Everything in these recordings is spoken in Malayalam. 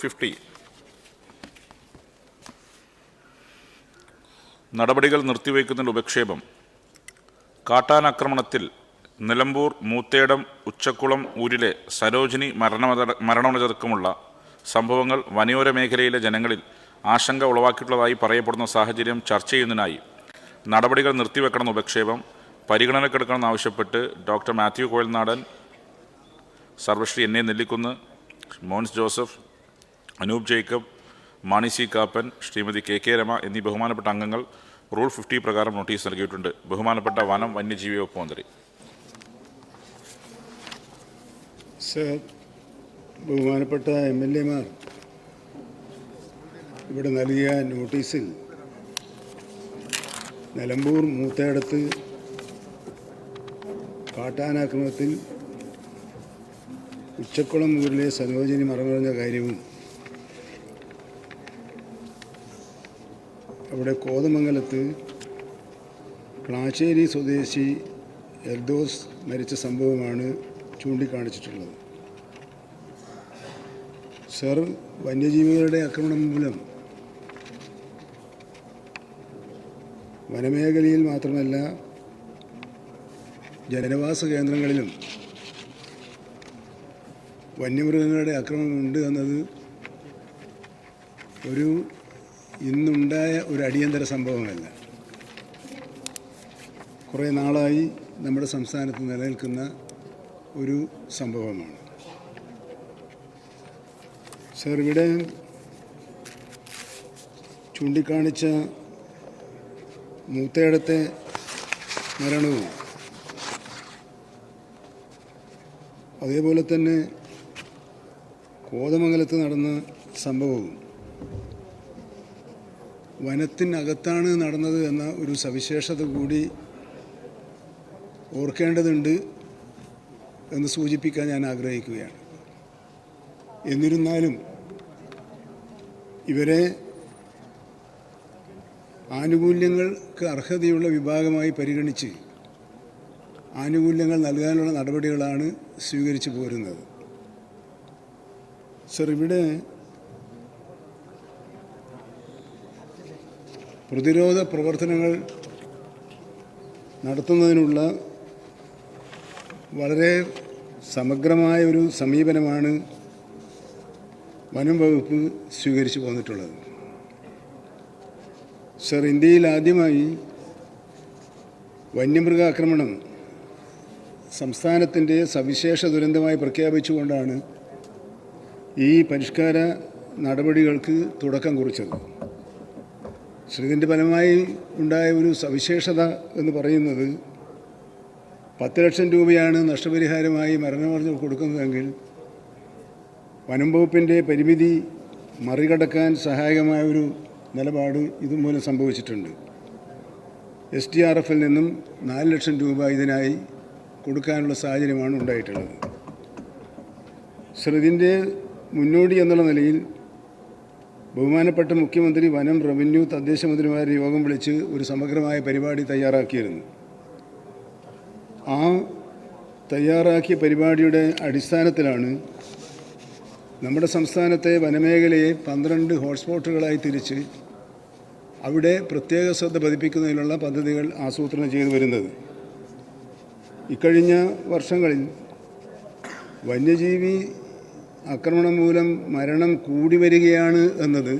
50 നടപടികൾ നിർത്തിവയ്ക്കുന്നതിന് ഉപക്ഷേപം. കാട്ടാനാക്രമണത്തിൽ നിലമ്പൂർ മൂത്തേടം ഉച്ചക്കുളം ഊരിലെ സരോജിനി മരണമടക്കമുള്ള സംഭവങ്ങൾ വനയോര മേഖലയിലെ ജനങ്ങളിൽ ആശങ്ക ഉളവാക്കിയിട്ടുള്ളതായി പറയപ്പെടുന്ന സാഹചര്യം ചർച്ച ചെയ്യുന്നതിനായി നടപടികൾ നിർത്തിവെക്കണമെന്ന് ഉപക്ഷേപം പരിഗണനക്കെടുക്കണമെന്നാവശ്യപ്പെട്ട് ഡോക്ടർ മാത്യു കോയൽനാടൻ, സർവശ്രീ N A Nellikkunnu, Monce Joseph, Anoop Jacob, Mani C Kappan, Shrimati K K Rema എന്നീ ബഹുമാനപ്പെട്ട അംഗങ്ങൾ റൂൾ 50 പ്രകാരം നോട്ടീസ് നൽകിയിട്ടുണ്ട്. ബഹുമാനപ്പെട്ട വനം വന്യജീവി വകുപ്പ് മന്ത്രി. സർ, ബഹുമാനപ്പെട്ട MLA-മാർ ഇവിടെ നൽകിയ നോട്ടീസിൽ നിലമ്പൂർ മൂത്തേടത്ത് കാട്ടാനാക്രമണത്തിൽ ഉച്ചക്കുളം ഊരിലെ സരോജിനി മരണമടഞ്ഞ കാര്യവും അവിടെ കോതമംഗലത്ത് ക്ലാശ്ശേരി സ്വദേശി എൽദോസ് മരിച്ച സംഭവമാണ് ചൂണ്ടിക്കാണിച്ചിട്ടുള്ളത്. സർ, വന്യജീവികളുടെ ആക്രമണം മൂലം വനമേഖലയിൽ മാത്രമല്ല ജനവാസ കേന്ദ്രങ്ങളിലും വന്യമൃഗങ്ങളുടെ ആക്രമണമുണ്ട് എന്നത് ഇന്നുണ്ടായ ഒരു അടിയന്തര സംഭവമല്ല. കുറേ നാളായി നമ്മുടെ സംസ്ഥാനത്ത് നിലനിൽക്കുന്ന ഒരു സംഭവമാണ്. സർ, ഇവിടെ ചൂണ്ടിക്കാണിച്ച മൂത്തേടത്തെ മരണവും അതേപോലെ തന്നെ കോതമംഗലത്ത് നടന്ന സംഭവവും വനത്തിനകത്താണ് നടന്നത് എന്ന ഒരു സവിശേഷത കൂടി ഓർക്കേണ്ടതുണ്ട് എന്ന് സൂചിപ്പിക്കാൻ ഞാൻ ആഗ്രഹിക്കുകയാണ്. എന്നിരുന്നാലും ഇവരെ ആനുകൂല്യങ്ങൾക്ക് അർഹതയുള്ള വിഭാഗമായി പരിഗണിച്ച് ആനുകൂല്യങ്ങൾ നൽകാനുള്ള നടപടികളാണ് സ്വീകരിച്ചു പോരുന്നത്. സർ, ഇവിടെ പ്രതിരോധ പ്രവർത്തനങ്ങൾ നടത്തുന്നതിനുള്ള വളരെ സമഗ്രമായ ഒരു സമീപനമാണ് വനം വകുപ്പ് സ്വീകരിച്ചു പോന്നിട്ടുള്ളത്. സർ, ഇന്ത്യയിൽ ആദ്യമായി വന്യമൃഗാക്രമണം സംസ്ഥാനത്തിൻ്റെ സവിശേഷ ദുരന്തമായി പ്രഖ്യാപിച്ചുകൊണ്ടാണ് ഈ പരിഷ്കാര നടപടികൾക്ക് തുടക്കം കുറിച്ചത്. ഇതിൻ്റെ ഫലമായി ഉണ്ടായ ഒരു സവിശേഷത എന്ന് പറയുന്നത് 10 ലക്ഷം രൂപയാണ് നഷ്ടപരിഹാരമായി മരണമടഞ്ഞു കൊടുക്കുന്നതെങ്കിൽ വനം വകുപ്പിൻ്റെ പരിമിതി മറികടക്കാൻ സഹായകമായ ഒരു നിലപാട് ഇതുമൂലം സംഭവിച്ചിട്ടുണ്ട്. SDRF-ൽ നിന്നും 4 ലക്ഷം രൂപ ഇതിനായി കൊടുക്കാനുള്ള സാഹചര്യമാണ് ഉണ്ടായിട്ടുള്ളത്. സർ, ഇതിൻ്റെ മുന്നോടി എന്നുള്ള നിലയിൽ ബഹുമാനപ്പെട്ട മുഖ്യമന്ത്രി വനം, റവന്യൂ, തദ്ദേശ മന്ത്രിമാരെ യോഗം വിളിച്ച് ഒരു സമഗ്രമായ പരിപാടി തയ്യാറാക്കിയിരുന്നു. ആ തയ്യാറാക്കിയ പരിപാടിയുടെ അടിസ്ഥാനത്തിലാണ് നമ്മുടെ സംസ്ഥാനത്തെ വനമേഖലയെ 12 ഹോട്ട്സ്പോട്ടുകളായി തിരിച്ച് അവിടെ പ്രത്യേക ശ്രദ്ധ പതിപ്പിക്കുന്നതിനുള്ള പദ്ധതികൾ ആസൂത്രണം ചെയ്തു വരുന്നത്. ഇക്കഴിഞ്ഞ വർഷങ്ങളിൽ വന്യജീവി ആക്രമണം മൂലം മരണം കൂടി വരികയാണ് എന്നത്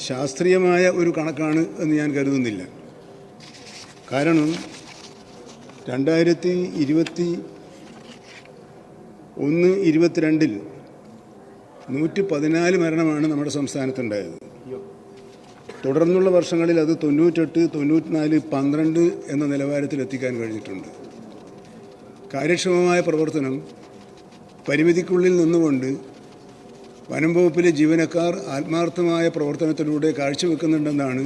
ശാസ്ത്രീയമായ ഒരു കണക്കാണ് എന്ന് ഞാൻ കരുതുന്നില്ല. കാരണം 2021-22 114 മരണമാണ് നമ്മുടെ സംസ്ഥാനത്തുണ്ടായത്. തുടർന്നുള്ള വർഷങ്ങളിൽ അത് 98, 94, 12 എന്ന നിലവാരത്തിലെത്തിക്കാൻ കഴിഞ്ഞിട്ടുണ്ട്. കാര്യക്ഷമമായ പ്രവർത്തനം പരിമിതിക്കുള്ളിൽ നിന്നുകൊണ്ട് വനം വകുപ്പിലെ ജീവനക്കാർ ആത്മാർത്ഥമായ പ്രവർത്തനത്തിലൂടെ കാഴ്ചവെക്കുന്നുണ്ടെന്നാണ്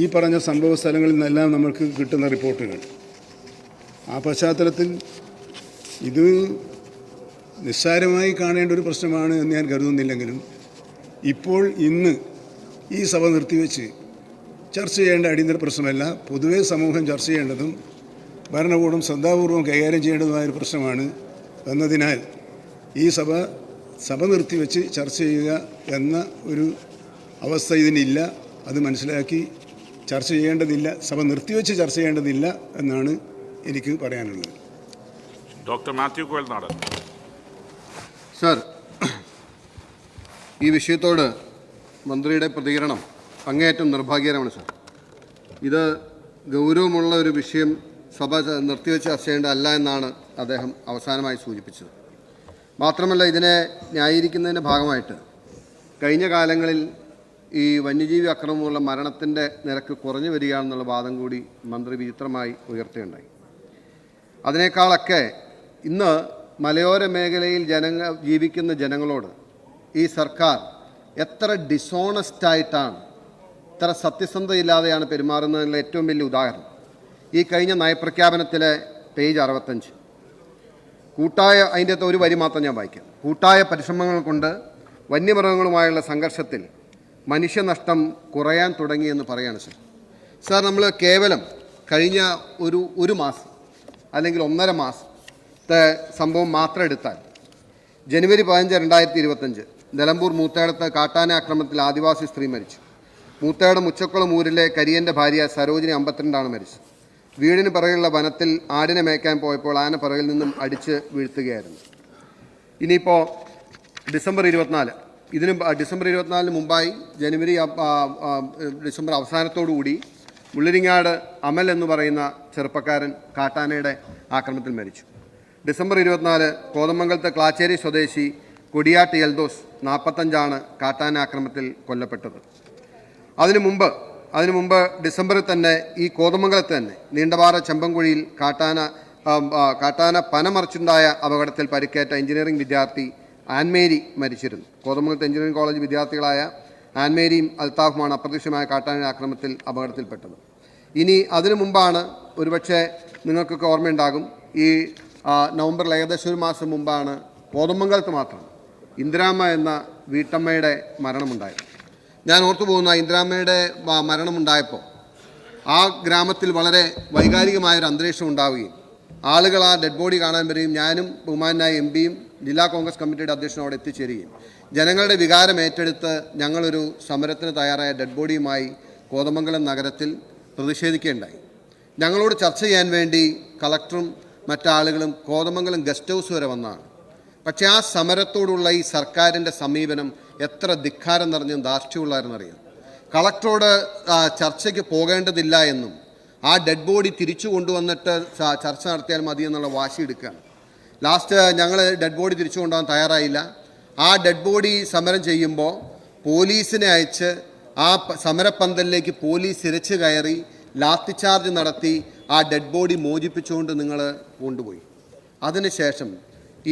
ഈ പറഞ്ഞ സംഭവ സ്ഥലങ്ങളിൽ നിന്നെല്ലാം നമുക്ക് കിട്ടുന്ന റിപ്പോർട്ടുകൾ. ആ പശ്ചാത്തലത്തിൽ ഇത് നിസ്സാരമായി കാണേണ്ട ഒരു പ്രശ്നമാണ് എന്ന് ഞാൻ കരുതുന്നില്ലെങ്കിലും ഇപ്പോൾ ഇന്ന് ഈ സഭ നിർത്തിവെച്ച് ചർച്ച ചെയ്യേണ്ട അടിയന്തര പ്രശ്നമല്ല, പൊതുവെ സമൂഹം ചർച്ച ചെയ്യേണ്ടതും ഭരണകൂടം ശ്രദ്ധാപൂർവം കൈകാര്യം ചെയ്യേണ്ടതുമായൊരു പ്രശ്നമാണ് എന്നതിനാൽ ഈ സഭ സഭ നിർത്തിവെച്ച് ചർച്ച ചെയ്യുക എന്ന ഒരു അവസ്ഥ ഇതിനില്ല. അത് മനസ്സിലാക്കി ചർച്ച ചെയ്യേണ്ടതില്ല, സഭ നിർത്തിവെച്ച് ചർച്ച ചെയ്യേണ്ടതില്ല എന്നാണ് എനിക്ക് പറയാനുള്ളത്. ഡോക്ടർ മാത്യു കോയൽനാട്. സർ, ഈ വിഷയത്തോട് മന്ത്രിയുടെ പ്രതികരണം അങ്ങേയറ്റം നിർഭാഗ്യകരമാണ് സർ. ഇത് ഗൗരവമുള്ള ഒരു വിഷയം സഭ നിർത്തിവെച്ച് ചർച്ച ചെയ്യേണ്ടതല്ല എന്നാണ് അദ്ദേഹം അവസാനമായി സൂചിപ്പിച്ചത്. മാത്രമല്ല, ഇതിനെ ന്യായീകരിക്കുന്നതിൻ്റെ ഭാഗമായിട്ട് കഴിഞ്ഞ കാലങ്ങളിൽ ഈ വന്യജീവി ആക്രമണമുള്ള മരണത്തിൻ്റെ നിരക്ക് കുറഞ്ഞു വരികയാണെന്നുള്ള വാദം കൂടി മന്ത്രി വിചിത്രമായി ഉയർത്തുകയുണ്ടായി. അതിനേക്കാളൊക്കെ ഇന്ന് മലയോര മേഖലയിൽ ജീവിക്കുന്ന ജനങ്ങളോട് ഈ സർക്കാർ എത്ര ഡിസോണസ്റ്റായിട്ടാണ്, എത്ര സത്യസന്ധതയില്ലാതെയാണ് പെരുമാറുന്നതിനുള്ള ഏറ്റവും വലിയ ഉദാഹരണം ഈ കഴിഞ്ഞ നയപ്രഖ്യാപനത്തിലെ പേജ് 65. അതിൻ്റെ അകത്ത് ഒരു വരി മാത്രം ഞാൻ വായിക്കാം. കൂട്ടായ പരിശ്രമങ്ങൾ കൊണ്ട് വന്യമൃഗങ്ങളുമായുള്ള സംഘർഷത്തിൽ മനുഷ്യനഷ്ടം കുറയാൻ തുടങ്ങിയെന്ന് പറയാണ് സർ. സാർ, നമ്മൾ കേവലം കഴിഞ്ഞ ഒരു മാസം അല്ലെങ്കിൽ 1.5 മാസത്തെ സംഭവം മാത്രം എടുത്താൽ ജനുവരി 15, 2025 നിലമ്പൂർ മൂത്തേടത്ത് കാട്ടാന ആക്രമണത്തിൽ ആദിവാസി സ്ത്രീ മരിച്ചു. മൂത്തേടം ഉച്ചക്കുളം ഊരിലെ കരിയൻ്റെ ഭാര്യ സരോജിനി 52 മരിച്ചത്. വീടിന് പിറകിലുള്ള വനത്തിൽ ആടിനെ മേയ്ക്കാൻ പോയപ്പോൾ ആന പിറകിൽ നിന്നും അടിച്ച് വീഴ്ത്തുകയായിരുന്നു. ഇനിയിപ്പോൾ ഡിസംബർ 24 മുമ്പായി ഡിസംബർ അവസാനത്തോടുകൂടി മുള്ളിരിങ്ങാട് അമൽ എന്ന് പറയുന്ന ചെറുപ്പക്കാരൻ കാട്ടാനയുടെ ആക്രമണത്തിൽ മരിച്ചു. ഡിസംബർ 24 കോതമംഗലത്തെ ക്ലാച്ചേരി സ്വദേശി കൊടിയാട്ട് എൽദോസ് 45 കാട്ടാന ആക്രമണത്തിൽ കൊല്ലപ്പെട്ടത്. അതിനു മുമ്പ് ഡിസംബറിൽ തന്നെ ഈ കോതമംഗലത്ത് തന്നെ നീണ്ടപാറ ചെമ്പൻകുഴിയിൽ കാട്ടാന പനമറിച്ചുണ്ടായ അപകടത്തിൽ പരിക്കേറ്റ എഞ്ചിനീയറിംഗ് വിദ്യാർത്ഥി ആൻമേരി മരിച്ചിരുന്നു. കോതമംഗലത്ത് എഞ്ചിനീയറിംഗ് കോളേജ് വിദ്യാർത്ഥികളായ ആൻമേരിയും അൽത്താഫുമാണ് അപ്രത്യക്ഷമായ കാട്ടാന ആക്രമണത്തിൽ അപകടത്തിൽപ്പെട്ടത്. ഇനി അതിനു മുമ്പാണ്, ഒരുപക്ഷെ നിങ്ങൾക്കൊക്കെ ഓർമ്മയുണ്ടാകും, ഈ നവംബറിൽ ഏകദേശം ഒരു മാസം മുമ്പാണ് കോതമംഗലത്ത് മാത്രം ഇന്ദിരാമ്മ എന്ന വീട്ടമ്മയുടെ മരണമുണ്ടായത്. ഞാൻ ഓർത്തു പോകുന്ന ഇന്ദിരാമ്മയുടെ മരണമുണ്ടായപ്പോൾ ആ ഗ്രാമത്തിൽ വളരെ വൈകാരികമായൊരു അന്തരീക്ഷം ഉണ്ടാവുകയും ആളുകൾ ആ ഡെഡ് ബോഡി കാണാൻ വരികയും ഞാനും ബഹുമാനായ എംപിയും ജില്ലാ കോൺഗ്രസ് കമ്മിറ്റിയുടെ അധ്യക്ഷനും അവിടെ എത്തിച്ചേരുകയും ജനങ്ങളുടെ വികാരം ഏറ്റെടുത്ത് ഞങ്ങളൊരു സമരത്തിന് തയ്യാറായ ഡെഡ് ബോഡിയുമായി കോതമംഗലം നഗരത്തിൽ പ്രതിഷേധിക്കുകയുണ്ടായി. ഞങ്ങളോട് ചർച്ച ചെയ്യാൻ വേണ്ടി കളക്ടറും മറ്റാളുകളും കോതമംഗലം ഗസ്റ്റ് ഹൗസ് വരെ വന്നതാണ്. പക്ഷേ ആ സമരത്തോടുള്ള ഈ സർക്കാരിൻ്റെ സമീപനം എത്ര ധിക്കാരം നിറഞ്ഞും ധാർഷ്ട്യമുള്ളതെന്നറിയാം. കളക്ടറോട് ചർച്ചയ്ക്ക് പോകേണ്ടതില്ല എന്നും ആ ഡെഡ് ബോഡി തിരിച്ചു കൊണ്ടുവന്നിട്ട് ചർച്ച നടത്തിയാൽ മതി എന്നുള്ള വാശി എടുക്കുകയാണ്. ലാസ്റ്റ് ഞങ്ങൾ ഡെഡ് ബോഡി തിരിച്ചു കൊണ്ടുപോകാൻ തയ്യാറായില്ല. ആ ഡെഡ് ബോഡി സമരം ചെയ്യുമ്പോൾ പോലീസിനെ അയച്ച് ആ സമരപ്പന്തലിലേക്ക് പോലീസ് ഇരച്ചു കയറി ലാത്തി ചാർജ് നടത്തി ആ ഡെഡ് ബോഡി മോചിപ്പിച്ചുകൊണ്ട് നിങ്ങൾ കൊണ്ടുപോയി. അതിനുശേഷം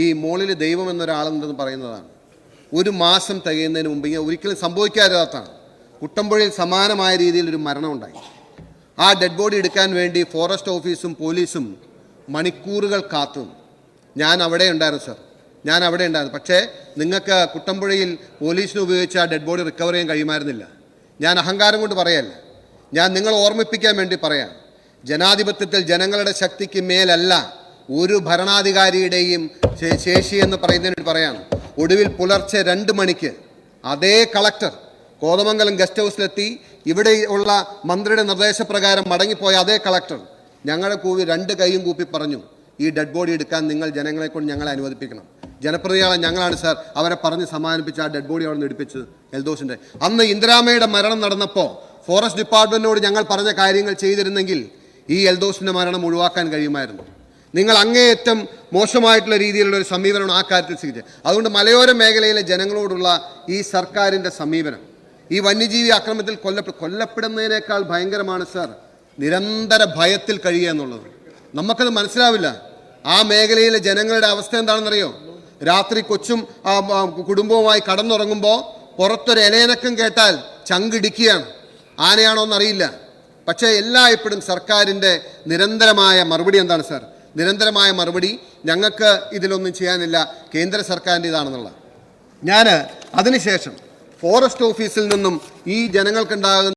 ഈ മോളിൽ ദൈവം എന്നൊരാളുണ്ടെന്ന് പറയുന്നതാണ്. ഒരു മാസം തികയുന്നതിന് മുമ്പ് ഇങ്ങനെ ഒരിക്കലും സംഭവിക്കാത്തതാണ്. കുട്ടമ്പുഴയിൽ സമാനമായ രീതിയിൽ ഒരു മരണമുണ്ടായി. ആ ഡെഡ് ബോഡി എടുക്കാൻ വേണ്ടി ഫോറസ്റ്റ് ഓഫീസും പോലീസും മണിക്കൂറുകൾ കാത്തു. ഞാൻ അവിടെ ഉണ്ടായിരുന്നു സർ, ഞാൻ അവിടെ ഉണ്ടായിരുന്നു. പക്ഷേ നിങ്ങൾക്ക് കുട്ടമ്പുഴയിൽ പോലീസിന് ഉപയോഗിച്ച് ആ ഡെഡ് ബോഡി റിക്കവർ ചെയ്യാൻ കഴിയുമായിരുന്നില്ല. ഞാൻ അഹങ്കാരം കൊണ്ട് പറയല്ല, ഞാൻ നിങ്ങളെ ഓർമ്മിപ്പിക്കാൻ വേണ്ടി പറയാം. ജനാധിപത്യത്തിൽ ജനങ്ങളുടെ ശക്തിക്ക് മേലല്ല ഒരു ഭരണാധികാരിയുടെയും ശേഷി എന്ന് പറയുന്നതിന് പറയാണ്. ഒടുവിൽ പുലർച്ചെ 2 മണിക്ക് അതേ കളക്ടർ കോതമംഗലം ഗസ്റ്റ് ഹൗസിലെത്തി. ഇവിടെ ഉള്ള മന്ത്രിയുടെ നിർദ്ദേശപ്രകാരം മടങ്ങിപ്പോയ അതേ കളക്ടർ ഞങ്ങളെ കൂവി 2 കൈയും കൂപ്പി പറഞ്ഞു, ഈ ഡെഡ് ബോഡി എടുക്കാൻ നിങ്ങൾ ജനങ്ങളെ കൊണ്ട് ഞങ്ങളെ അനുവദിപ്പിക്കണം. ജനപ്രതിനിധികളെ ഞങ്ങളാണ് സാർ അവരെ പറഞ്ഞ് സമാധാനിപ്പിച്ച് ആ ഡെഡ് ബോഡി അവിടെ നിന്ന് എടുപ്പിച്ചത് എൽദോസിൻ്റെ. അന്ന് ഇന്ദിരാമ്മയുടെ മരണം നടന്നപ്പോൾ ഫോറസ്റ്റ് ഡിപ്പാർട്ട്മെൻറ്റിനോട് ഞങ്ങൾ പറഞ്ഞ കാര്യങ്ങൾ ചെയ്തിരുന്നെങ്കിൽ ഈ എൽദോസിൻ്റെ മരണം ഒഴിവാക്കാൻ കഴിയുമായിരുന്നു. നിങ്ങൾ അങ്ങേയറ്റം മോശമായിട്ടുള്ള രീതിയിലുള്ള ഒരു സമീപനമാണ് ആ കാര്യത്തിൽ സ്വീകരിച്ചത്. അതുകൊണ്ട് മലയോര മേഖലയിലെ ജനങ്ങളോടുള്ള ഈ സർക്കാരിൻ്റെ സമീപനം, ഈ വന്യജീവി ആക്രമണത്തിൽ കൊല്ലപ്പെടുന്നതിനേക്കാൾ ഭയങ്കരമാണ് സാർ നിരന്തര ഭയത്തിൽ കഴിയുക എന്നുള്ളത്. നമുക്കത് മനസ്സിലാവില്ല. ആ മേഖലയിലെ ജനങ്ങളുടെ അവസ്ഥ എന്താണെന്നറിയോ? രാത്രി കൊച്ചും കുടുംബവുമായി കടന്നുറങ്ങുമ്പോൾ പുറത്തൊരു ഇലയനക്കം കേട്ടാൽ ചങ്കിടിക്കുകയാണ്. ആനയാണോ എന്നറിയില്ല. പക്ഷേ എല്ലായ്പ്പോഴും സർക്കാരിൻ്റെ നിരന്തരമായ മറുപടി എന്താണ് സാർ? നിരന്തരമായ മറുപടി, ഞങ്ങൾക്ക് ഇതിലൊന്നും ചെയ്യാനില്ല, കേന്ദ്ര സർക്കാരിൻ്റെ ഇതാണെന്നുള്ള. ഞാൻ അതിനുശേഷം ഫോറസ്റ്റ് ഓഫീസിൽ നിന്നും ഈ ജനങ്ങൾക്കുണ്ടാകുന്ന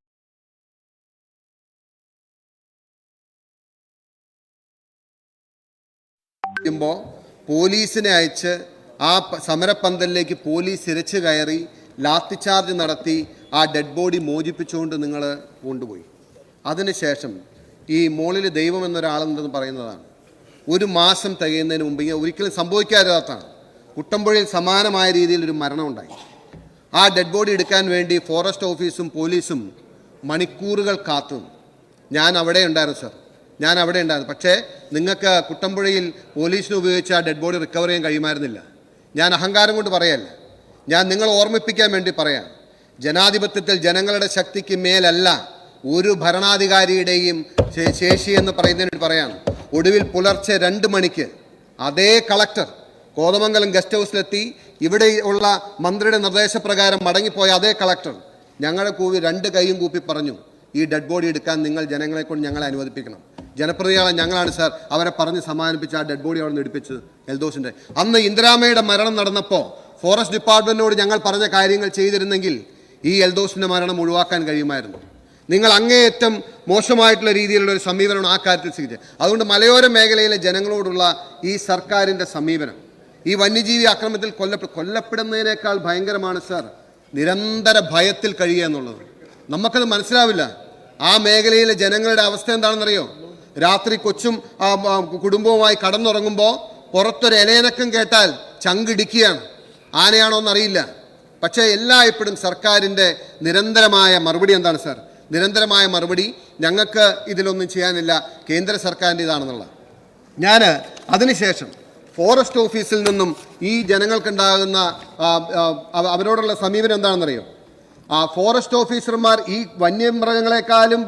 പോലീസിനെ അയച്ച് ആ സമരപ്പന്തലിലേക്ക് പോലീസ് ഇരച്ചു കയറി ലാത്തിച്ചാർജ് നടത്തി ആ ഡെഡ് ബോഡി മോചിപ്പിച്ചുകൊണ്ട് നിങ്ങൾ കൊണ്ടുപോയി. അതിനുശേഷം ഈ മോളിൽ ദൈവം എന്നൊരാളെന്ന് പറയുന്നതാണ്. ഒരു മാസം തികയുന്നതിന് മുമ്പ് ഒരിക്കലും സംഭവിക്കാത്തതാണ്. കുട്ടമ്പുഴയിൽ സമാനമായ രീതിയിൽ ഒരു മരണമുണ്ടായി. ആ ഡെഡ് ബോഡി എടുക്കാൻ വേണ്ടി ഫോറസ്റ്റ് ഓഫീസും പോലീസും മണിക്കൂറുകൾ കാത്തു. ഞാൻ അവിടെ ഉണ്ടായിരുന്നു സർ, ഞാൻ അവിടെ ഉണ്ടായിരുന്നു. പക്ഷേ നിങ്ങൾക്ക് കുട്ടമ്പുഴയിൽ പോലീസിനെ ഉപയോഗിച്ച് ആ ഡെഡ് ബോഡി റിക്കവർ ചെയ്യാൻ കഴിയുമായിരുന്നില്ല. ഞാൻ അഹങ്കാരം കൊണ്ട് പറയല്ല, ഞാൻ നിങ്ങളെ ഓർമ്മിപ്പിക്കാൻ വേണ്ടി പറയാം. ജനാധിപത്യത്തിൽ ജനങ്ങളുടെ ശക്തിക്ക് മേലല്ല ഒരു ഭരണാധികാരിയുടെയും ശേഷി എന്ന് പറയുന്നതിന് പറയാണ്. ഒടുവിൽ പുലർച്ചെ 2 മണിക്ക് അതേ കളക്ടർ കോതമംഗലം ഗസ്റ്റ് ഹൗസിലെത്തി. ഇവിടെ ഉള്ള മന്ത്രിയുടെ നിർദ്ദേശപ്രകാരം മടങ്ങിപ്പോയ അതേ കളക്ടർ ഞങ്ങളെ കൂവി 2 കൈയും കൂപ്പി പറഞ്ഞു, ഈ ഡെഡ് ബോഡി എടുക്കാൻ നിങ്ങൾ ജനങ്ങളെ കൊണ്ട് ഞങ്ങളെ അനുവദിപ്പിക്കണം. ജനപ്രതിനിധികളെ ഞങ്ങളാണ് സാർ അവരെ പറഞ്ഞ് സമാധാനിപ്പിച്ച് ആ ഡെഡ് ബോഡി അവിടെ നിന്ന് എടുപ്പിച്ചത് എൽദോസിൻ്റെ. അന്ന് ഇന്ദിരാമ്മയുടെ മരണം നടന്നപ്പോൾ ഫോറസ്റ്റ് ഡിപ്പാർട്ട്മെൻറ്റിനോട് ഞങ്ങൾ പറഞ്ഞ കാര്യങ്ങൾ ചെയ്തിരുന്നെങ്കിൽ ഈ എൽദോസിൻ്റെ മരണം ഒഴിവാക്കാൻ കഴിയുമായിരുന്നു. നിങ്ങൾ അങ്ങേയറ്റം മോശമായിട്ടുള്ള രീതിയിലുള്ള ഒരു സമീപനമാണ് ആ കാര്യത്തിൽ സ്വീകരിച്ചത്. അതുകൊണ്ട് മലയോര മേഖലയിലെ ജനങ്ങളോടുള്ള ഈ സർക്കാരിൻ്റെ സമീപനം, ഈ വന്യജീവി ആക്രമണത്തിൽ കൊല്ലപ്പെടുന്നതിനേക്കാൾ ഭയങ്കരമാണ് സാർ നിരന്തര ഭയത്തിൽ കഴിയുക എന്നുള്ളത്. നമുക്കത് മനസ്സിലാവില്ല. ആ മേഖലയിലെ ജനങ്ങളുടെ അവസ്ഥ എന്താണെന്നറിയോ? രാത്രി കൊച്ചും കുടുംബവുമായി കടന്നുറങ്ങുമ്പോൾ പുറത്തൊരു ഇലയനക്കം കേട്ടാൽ ചങ്കിടിക്കുകയാണ്. ആനയാണോ എന്നറിയില്ല. പക്ഷേ എല്ലായ്പ്പോഴും സർക്കാരിൻ്റെ നിരന്തരമായ മറുപടി എന്താണ് സാർ? നിരന്തരമായ മറുപടി, ഞങ്ങൾക്ക് ഇതിലൊന്നും ചെയ്യാനില്ല, കേന്ദ്ര സർക്കാരിൻ്റെ ഇതാണെന്നുള്ള. ഞാൻ അതിനുശേഷം ഫോറസ്റ്റ് ഓഫീസിൽ നിന്നും ഈ ജനങ്ങൾക്കുണ്ടാകുന്ന അവരോടുള്ള സമീപനം എന്താണെന്നറിയോ? ഫോറസ്റ്റ് ഓഫീസർമാർ ഈ വന്യമൃഗങ്ങളെക്കാളും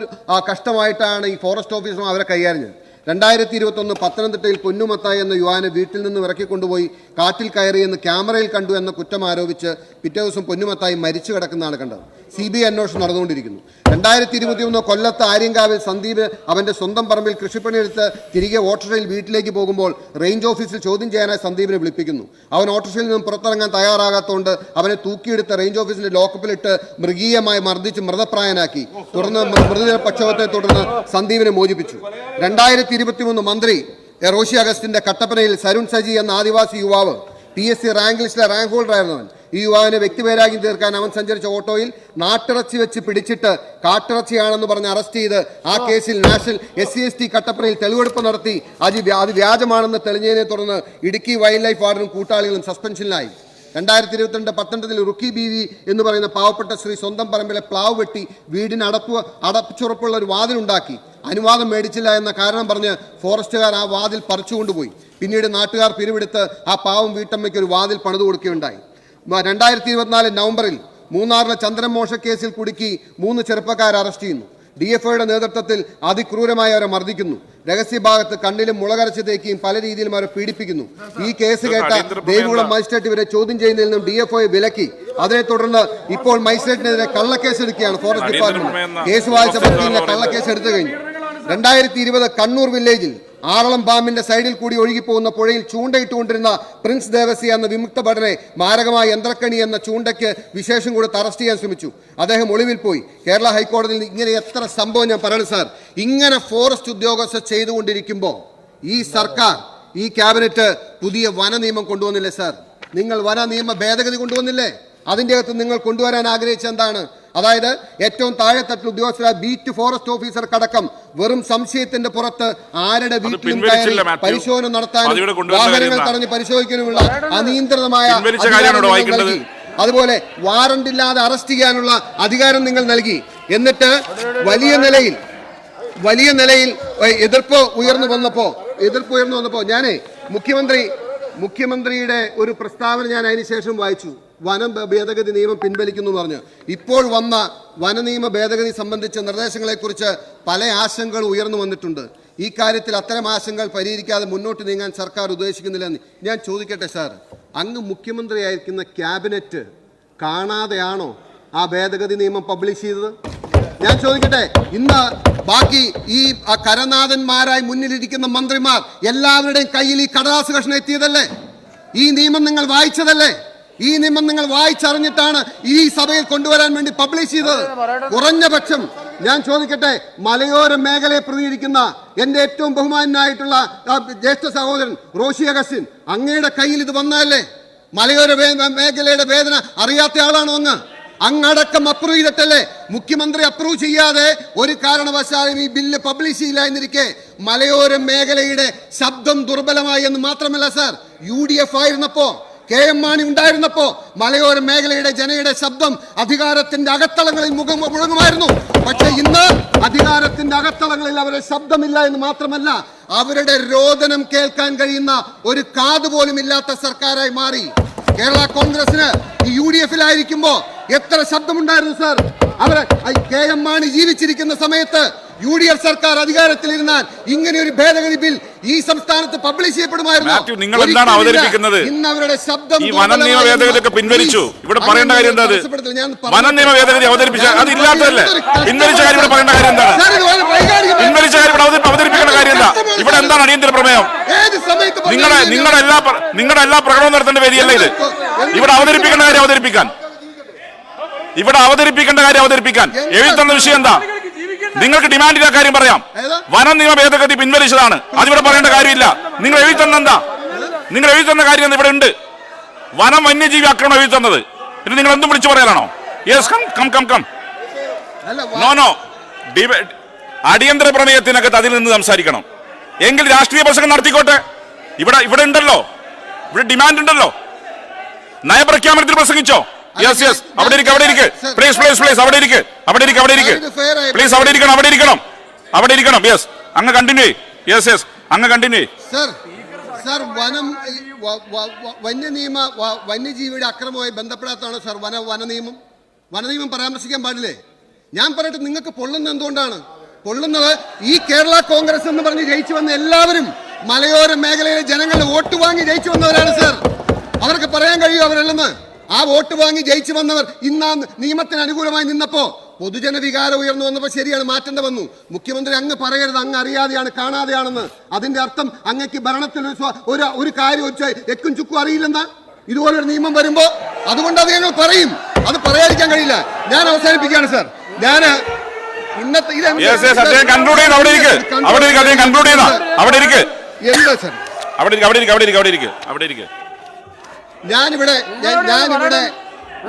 കഷ്ടമായിട്ടാണ് ഈ ഫോറസ്റ്റ് ഓഫീസർമാർ അവരെ കൈകാര്യം ചെയ്തത്. 2021 പത്തനംതിട്ടയിൽ പൊന്നുമത്തായി എന്ന യുവാനെ വീട്ടിൽ നിന്ന് ഇറക്കിക്കൊണ്ടുപോയി കാട്ടിൽ കയറിയെന്ന് ക്യാമറയിൽ കണ്ടു എന്ന കുറ്റം ആരോപിച്ച് പിറ്റേ ദിവസം പൊന്നുമത്തായി മരിച്ചു കിടക്കുന്നതാണ് കണ്ടത്. CBI അന്വേഷണം നടന്നുകൊണ്ടിരിക്കുന്നു. 2021 കൊല്ലത്ത് ആര്യങ്കാവിൽ സന്ദീപ് അവൻ്റെ സ്വന്തം പറമ്പിൽ കൃഷിപ്പണിയെടുത്ത് തിരികെ ഓട്ടോറിക്ഷയിൽ വീട്ടിലേക്ക് പോകുമ്പോൾ റേഞ്ച് ഓഫീസിൽ ചോദ്യം ചെയ്യാനായി സന്ദീപിനെ വിളിപ്പിക്കുന്നു. അവൻ ഓട്ടോറിക്ഷയിൽ നിന്നും പുറത്തിറങ്ങാൻ തയ്യാറാകാത്തതുകൊണ്ട് അവനെ തൂക്കിയെടുത്ത് റേഞ്ച് ഓഫീസിൻ്റെ ലോക്കപ്പിലിട്ട് മൃഗീയമായി മർദ്ദിച്ച് മൃതപ്രായനാക്കി. തുടർന്ന് മൃതദേഹ പക്ഷപാതത്തെ തുടർന്ന് സന്ദീപിനെ മോചിപ്പിച്ചു. 2023 മന്ത്രി റോഷി അഗസ്റ്റിൻ്റെ കട്ടപ്പനയിൽ സരുൺ സജി എന്ന ആദിവാസി യുവാവ് PSC റാങ്ക് ലിസ്റ്റിലെ റാങ്ക് ഹോൾഡർ ആയിരുന്നവൻ. ഈ യുവാവിനെ വ്യക്തിപരാഗം തീർക്കാൻ അവൻ സഞ്ചരിച്ച ഓട്ടോയിൽ നാട്ടിറച്ചി വെച്ച് പിടിച്ചിട്ട് കാട്ടിറച്ചിയാണെന്ന് പറഞ്ഞ് അറസ്റ്റ് ചെയ്ത് ആ കേസിൽ നാഷണൽ SC/ST കട്ടപ്പനയിൽ തെളിവെടുപ്പ് നടത്തി അത് വ്യാജമാണെന്ന് തെളിഞ്ഞതിനെ തുടർന്ന് ഇടുക്കി വൈൽഡ് ലൈഫ് വാർഡനും കൂട്ടാളികളും സസ്പെൻഷനിലായി. 2022 പത്തനംതിട്ടയിൽ റുക്കി ബീവി എന്ന് പറയുന്ന പാവപ്പെട്ട സ്ത്രീ സ്വന്തം പറമ്പിലെ പ്ലാവ് വെട്ടി വീടിന് അടച്ചുറപ്പുള്ള ഒരു വാതിലുണ്ടാക്കി. അനുവാദം മേടിച്ചില്ല എന്ന കാരണം പറഞ്ഞ് ഫോറസ്റ്റുകാർ ആ വാതിൽ പറിച്ചുകൊണ്ടുപോയി. പിന്നീട് നാട്ടുകാർ പിരിവെടുത്ത് ആ പാവം വീട്ടമ്മയ്ക്ക് ഒരു വാതിൽ പണിതു കൊടുക്കുകയുണ്ടായി. 2024 നവംബറിൽ മൂന്നാറിലെ ചന്ദ്രൻ മോഷക്കേസിൽ കുടുക്കി 3 ചെറുപ്പക്കാരെ അറസ്റ്റ് ചെയ്യുന്നു. DFIയുടെ നേതൃത്വത്തിൽ അതിക്രൂരമായി അവരെ മർദ്ദിക്കുന്നു. രഹസ്യഭാഗത്ത് കണ്ണിലും മുളകരച്ച് തേക്കിയും പല രീതിയിലും അവരെ പീഡിപ്പിക്കുന്നു. ഈ കേസ് കേട്ട ദേവികുളം മജിസ്ട്രേറ്റ് ഇവരെ ചോദ്യം ചെയ്യുന്നതിൽ നിന്നും DFI വിലക്കി. അതിനെ തുടർന്ന് ഇപ്പോൾ മജിസ്ട്രേറ്റിനെതിരെ കള്ളക്കേസ് എടുക്കുകയാണ് ഫോറസ്റ്റ് ഡിപ്പാർട്ട്മെന്റ്. കേസ് വായിച്ച വ്യക്തിയിലെ കള്ളക്കേസ് എടുത്തു കഴിഞ്ഞു. 2020 കണ്ണൂർ വില്ലേജിൽ ആറളം പാമ്പിന്റെ സൈഡിൽ കൂടി ഒഴുകിപ്പോകുന്ന പുഴയിൽ ചൂണ്ടയിട്ടുകൊണ്ടിരുന്ന പ്രിൻസ് ദേവസി എന്ന വിമുക്ത ഭടനെ മാരകമായ യന്ത്രക്കണി എന്ന ചൂണ്ടയ്ക്ക് വിശേഷം കൊടുത്ത് അറസ്റ്റ് ചെയ്യാൻ ശ്രമിച്ചു. അദ്ദേഹം ഒളിവിൽ പോയി. കേരള ഹൈക്കോടതിയിൽ ഇങ്ങനെ എത്ര സംഭവം ഞാൻ പറയുന്നു സാർ. ഇങ്ങനെ ഫോറസ്റ്റ് ഉദ്യോഗസ്ഥർ ചെയ്തുകൊണ്ടിരിക്കുമ്പോൾ ഈ സർക്കാർ, ഈ ക്യാബിനറ്റ് പുതിയ വന നിയമം കൊണ്ടുവന്നില്ലേ സാർ? നിങ്ങൾ വന നിയമ ഭേദഗതി കൊണ്ടുവന്നില്ലേ? അതിൻ്റെ അകത്ത് നിങ്ങൾ കൊണ്ടുവരാൻ ആഗ്രഹിച്ച എന്താണ്? അതായത് ഏറ്റവും താഴെത്തട്ടിൽ ഉദ്യോഗസ്ഥരായ ബീറ്റ് ഫോറസ്റ്റ് ഓഫീസർക്കടക്കം വെറും സംശയത്തിന്റെ പുറത്ത് ആരുടെ വീട്ടിലും കയറി പരിശോധന നടത്താനും വാഹനങ്ങൾ തടഞ്ഞ് പരിശോധിക്കാനുമുള്ള അനിയന്ത്രിതമായ നൽകി. അതുപോലെ വാറണ്ട് ഇല്ലാതെ അറസ്റ്റ് ചെയ്യാനുള്ള അധികാരം നിങ്ങൾ നൽകി. എന്നിട്ട് വലിയ നിലയിൽ എതിർപ്പ് ഉയർന്നു വന്നപ്പോൾ ഞാൻ മുഖ്യമന്ത്രിയുടെ ഒരു പ്രസ്താവന ഞാൻ അതിനുശേഷം വായിച്ചു. വനം ഭേദഗതി നിയമം പിൻവലിക്കുന്നു പറഞ്ഞു. ഇപ്പോൾ വന്ന വന നിയമ ഭേദഗതി സംബന്ധിച്ച നിർദ്ദേശങ്ങളെക്കുറിച്ച് പല ആശങ്കകൾ ഉയർന്നു വന്നിട്ടുണ്ട്. ഈ കാര്യത്തിൽ അത്തരം ആശങ്കകൾ പരിഹരിക്കാതെ മുന്നോട്ട് നീങ്ങാൻ സർക്കാർ ഉദ്ദേശിക്കുന്നില്ലെന്ന് ഞാൻ ചോദിക്കട്ടെ സാർ, അങ്ങ് മുഖ്യമന്ത്രിയായിരിക്കുന്ന ക്യാബിനറ്റ് കാണാതെയാണോ ആ ഭേദഗതി നിയമം പബ്ലിഷ് ചെയ്തത്? ഞാൻ ചോദിക്കട്ടെ, ഇന്ന് ബാക്കി ഈ കരനാഥന്മാരായി മുന്നിലിരിക്കുന്ന മന്ത്രിമാർ എല്ലാവരുടെയും കയ്യിൽ ഈ കടലാസ് കഷ്ണം എത്തിയതല്ലേ? ഈ നിയമം നിങ്ങൾ വായിച്ചതല്ലേ? ഈ നിയമം നിങ്ങൾ വായിച്ചറിഞ്ഞിട്ടാണ് ഈ സഭയിൽ കൊണ്ടുവരാൻ വേണ്ടി പബ്ലിഷ് ചെയ്തത്. കുറഞ്ഞ പക്ഷം ഞാൻ ചോദിക്കട്ടെ, മലയോര മേഖലയെ പ്രതിനിധീകരിക്കുന്ന എൻ്റെ ഏറ്റവും ബഹുമാനായിട്ടുള്ള ജ്യേഷ്ഠ സഹോദരൻ റോഷി അഗസ്റ്റിൻ, അങ്ങയുടെ കയ്യിൽ ഇത് വന്നതല്ലേ? മലയോര മേഖലയുടെ വേദന അറിയാത്ത ആളാണോ അങ്ങടക്കം അപ്രൂവ് ചെയ്തിട്ടല്ലേ? മുഖ്യമന്ത്രി അപ്രൂവ് ചെയ്യാതെ ഒരു കാരണവശാലും ഈ ബില്ല് പബ്ലിഷ് ചെയ്യില്ല എന്നിരിക്കെ മലയോര മേഖലയുടെ ശബ്ദം ദുർബലമായി എന്ന് മാത്രമല്ല സർ, UDF ആയിരുന്നപ്പോ KM മാണി ഉണ്ടായിരുന്നപ്പോ മലയോര മേഖലയുടെ ജനയുടെ ശബ്ദം അധികാരത്തിന്റെ അകത്തളങ്ങളിൽ മുഴങ്ങുമായിരുന്നു. പക്ഷെ ഇന്ന് അധികാരത്തിന്റെ അകത്തളങ്ങളിൽ അവരുടെ ശബ്ദമില്ല എന്ന് മാത്രമല്ല, അവരുടെ രോദനം കേൾക്കാൻ കഴിയുന്ന ഒരു കാത് പോലും ഇല്ലാത്ത സർക്കാരായി മാറി. കേരള കോൺഗ്രസിന് UDF-ലായിരിക്കുമ്പോ എത്ര ശബ്ദമുണ്ടായിരുന്നു സർ? അവരെ KM മാണി ജീവിച്ചിരിക്കുന്ന സമയത്ത് UDF സർക്കാർ അധികാരത്തിലിരുന്നാൽ ഇങ്ങനെ ഒരു ഭേദഗതി ബിൽ ഈ സംസ്ഥാനത്ത് പബ്ലിഷ് ചെയ്യപ്പെടുമായിരുന്നു. നിങ്ങൾ എന്താണ് അവതരിപ്പിക്കുന്നത്? ഇന്ന് അവരുടെ ശബ്ദം ഈ വന നിയമ ഭേദഗതിയൊക്കെ പിൻവലിച്ചു. ഇവിടെ പറയേണ്ട കാര്യം എന്താ? വന നിയമ ഭേദഗതി അവതരിപ്പിച്ച അത് ഇല്ലാത്തതല്ലേ? പിൻവലിച്ച കാര്യം ഇവിടെ പറയേണ്ട കാര്യം എന്താണ്? പിൻവലിച്ച കാര്യം ഇവിടെ അവതരിപ്പിക്കേണ്ട കാര്യം എന്താ? ഇവിടെ എന്താണ് അടിയന്തര പ്രമേയം? നിങ്ങളുടെ എല്ലാ പ്രകടനവും നടത്തേണ്ട വേദിയല്ല ഇത്. ഇവിടെ അവതരിപ്പിക്കേണ്ട കാര്യം അവതരിപ്പിക്കാൻ എഴുതി തന്ന വിഷയം എന്താ? നിങ്ങൾക്ക് ഡിമാൻഡിന്റെ കാര്യം പറയാം. വന നിയമ ഭേദഗതി പിൻവലിച്ചതാണ്, അതിവിടെ പറയേണ്ട കാര്യമില്ല. നിങ്ങൾ എഴുതി തന്ന എന്താ? നിങ്ങൾ എഴുതി തന്ന കാര്യം ഇവിടെ ഉണ്ട്. വനം വന്യജീവി ആക്രമണം എഴുതി തന്നത് ഇത് നിങ്ങൾ എന്തും വിളിച്ചു പറയാനാണോ? Yes, come. നോ. അടിയന്തര പ്രമേയത്തിനകത്ത് അതിൽ നിന്ന് സംസാരിക്കണം എങ്കിൽ രാഷ്ട്രീയ പ്രസംഗം നടത്തിക്കോട്ടെ. ഇവിടെ ഉണ്ടല്ലോ, ഇവിടെ ഡിമാൻഡ് ഉണ്ടല്ലോ. നയപ്രഖ്യാപനത്തിൽ പ്രസംഗിച്ചോ? യെസ്, അവിടെ ഇരിക്ക്. പ്ലീസ് അവിടെ ഇരിക്ക്. പ്ലീസ് അവിടെ ഇരിക്കണം. യെസ്, അങ്ങ് കണ്ടിന്യൂ. യെസ്, അങ്ങ് കണ്ടിന്യൂ. സർ, വന്യജീവിയുടെ അക്രമവുമായി ബന്ധപ്പെടാത്തതാണോ സർ വനനിയമം പരാമർശിക്കാൻ പാടില്ലേ? ഞാൻ പറയട്ടെ, നിങ്ങൾക്ക് പൊള്ളുന്നത് എന്തുകൊണ്ടാണ്? പൊള്ളുന്നത് ഈ കേരള കോൺഗ്രസ് എന്ന് പറഞ്ഞ് ജയിച്ചു വന്ന എല്ലാവരും മലയോര മേഖലയിലെ ജനങ്ങളുടെ വോട്ട് വാങ്ങി ജയിച്ചു വന്നവരാണ് സർ. അവർക്ക് പറയാൻ കഴിയും അവരല്ലെന്ന്. ആ വോട്ട് വാങ്ങി ജയിച്ചു വന്നവർ ഇന്ന് നിയമത്തിന് അനുകൂലമായി നിന്നപ്പോ പൊതുജന വികാരം ഉയർന്നു വന്നപ്പോൾ ശരിയാണ്, മാറ്റേണ്ട വന്നു. മുഖ്യമന്ത്രി അങ്ങ് പറയരുത് അങ്ങ് അറിയാതെയാണ് കാണാതെയാണെന്ന്. അതിന്റെ അർത്ഥം അങ്ങക്ക് ഭരണത്തിൽ ഒരു കാര്യം എക്കും ചുക്കും അറിയില്ലെന്നാ. ഇതുപോലൊരു നിയമം വരുമ്പോ അതുകൊണ്ട് അത് ഞങ്ങൾ പറയും. അത് പറയാതിരിക്കാൻ കഴിയില്ല. ഞാൻ അവസാനിപ്പിക്കുകയാണ് സർ. ഞാൻ ഇന്നത്തെ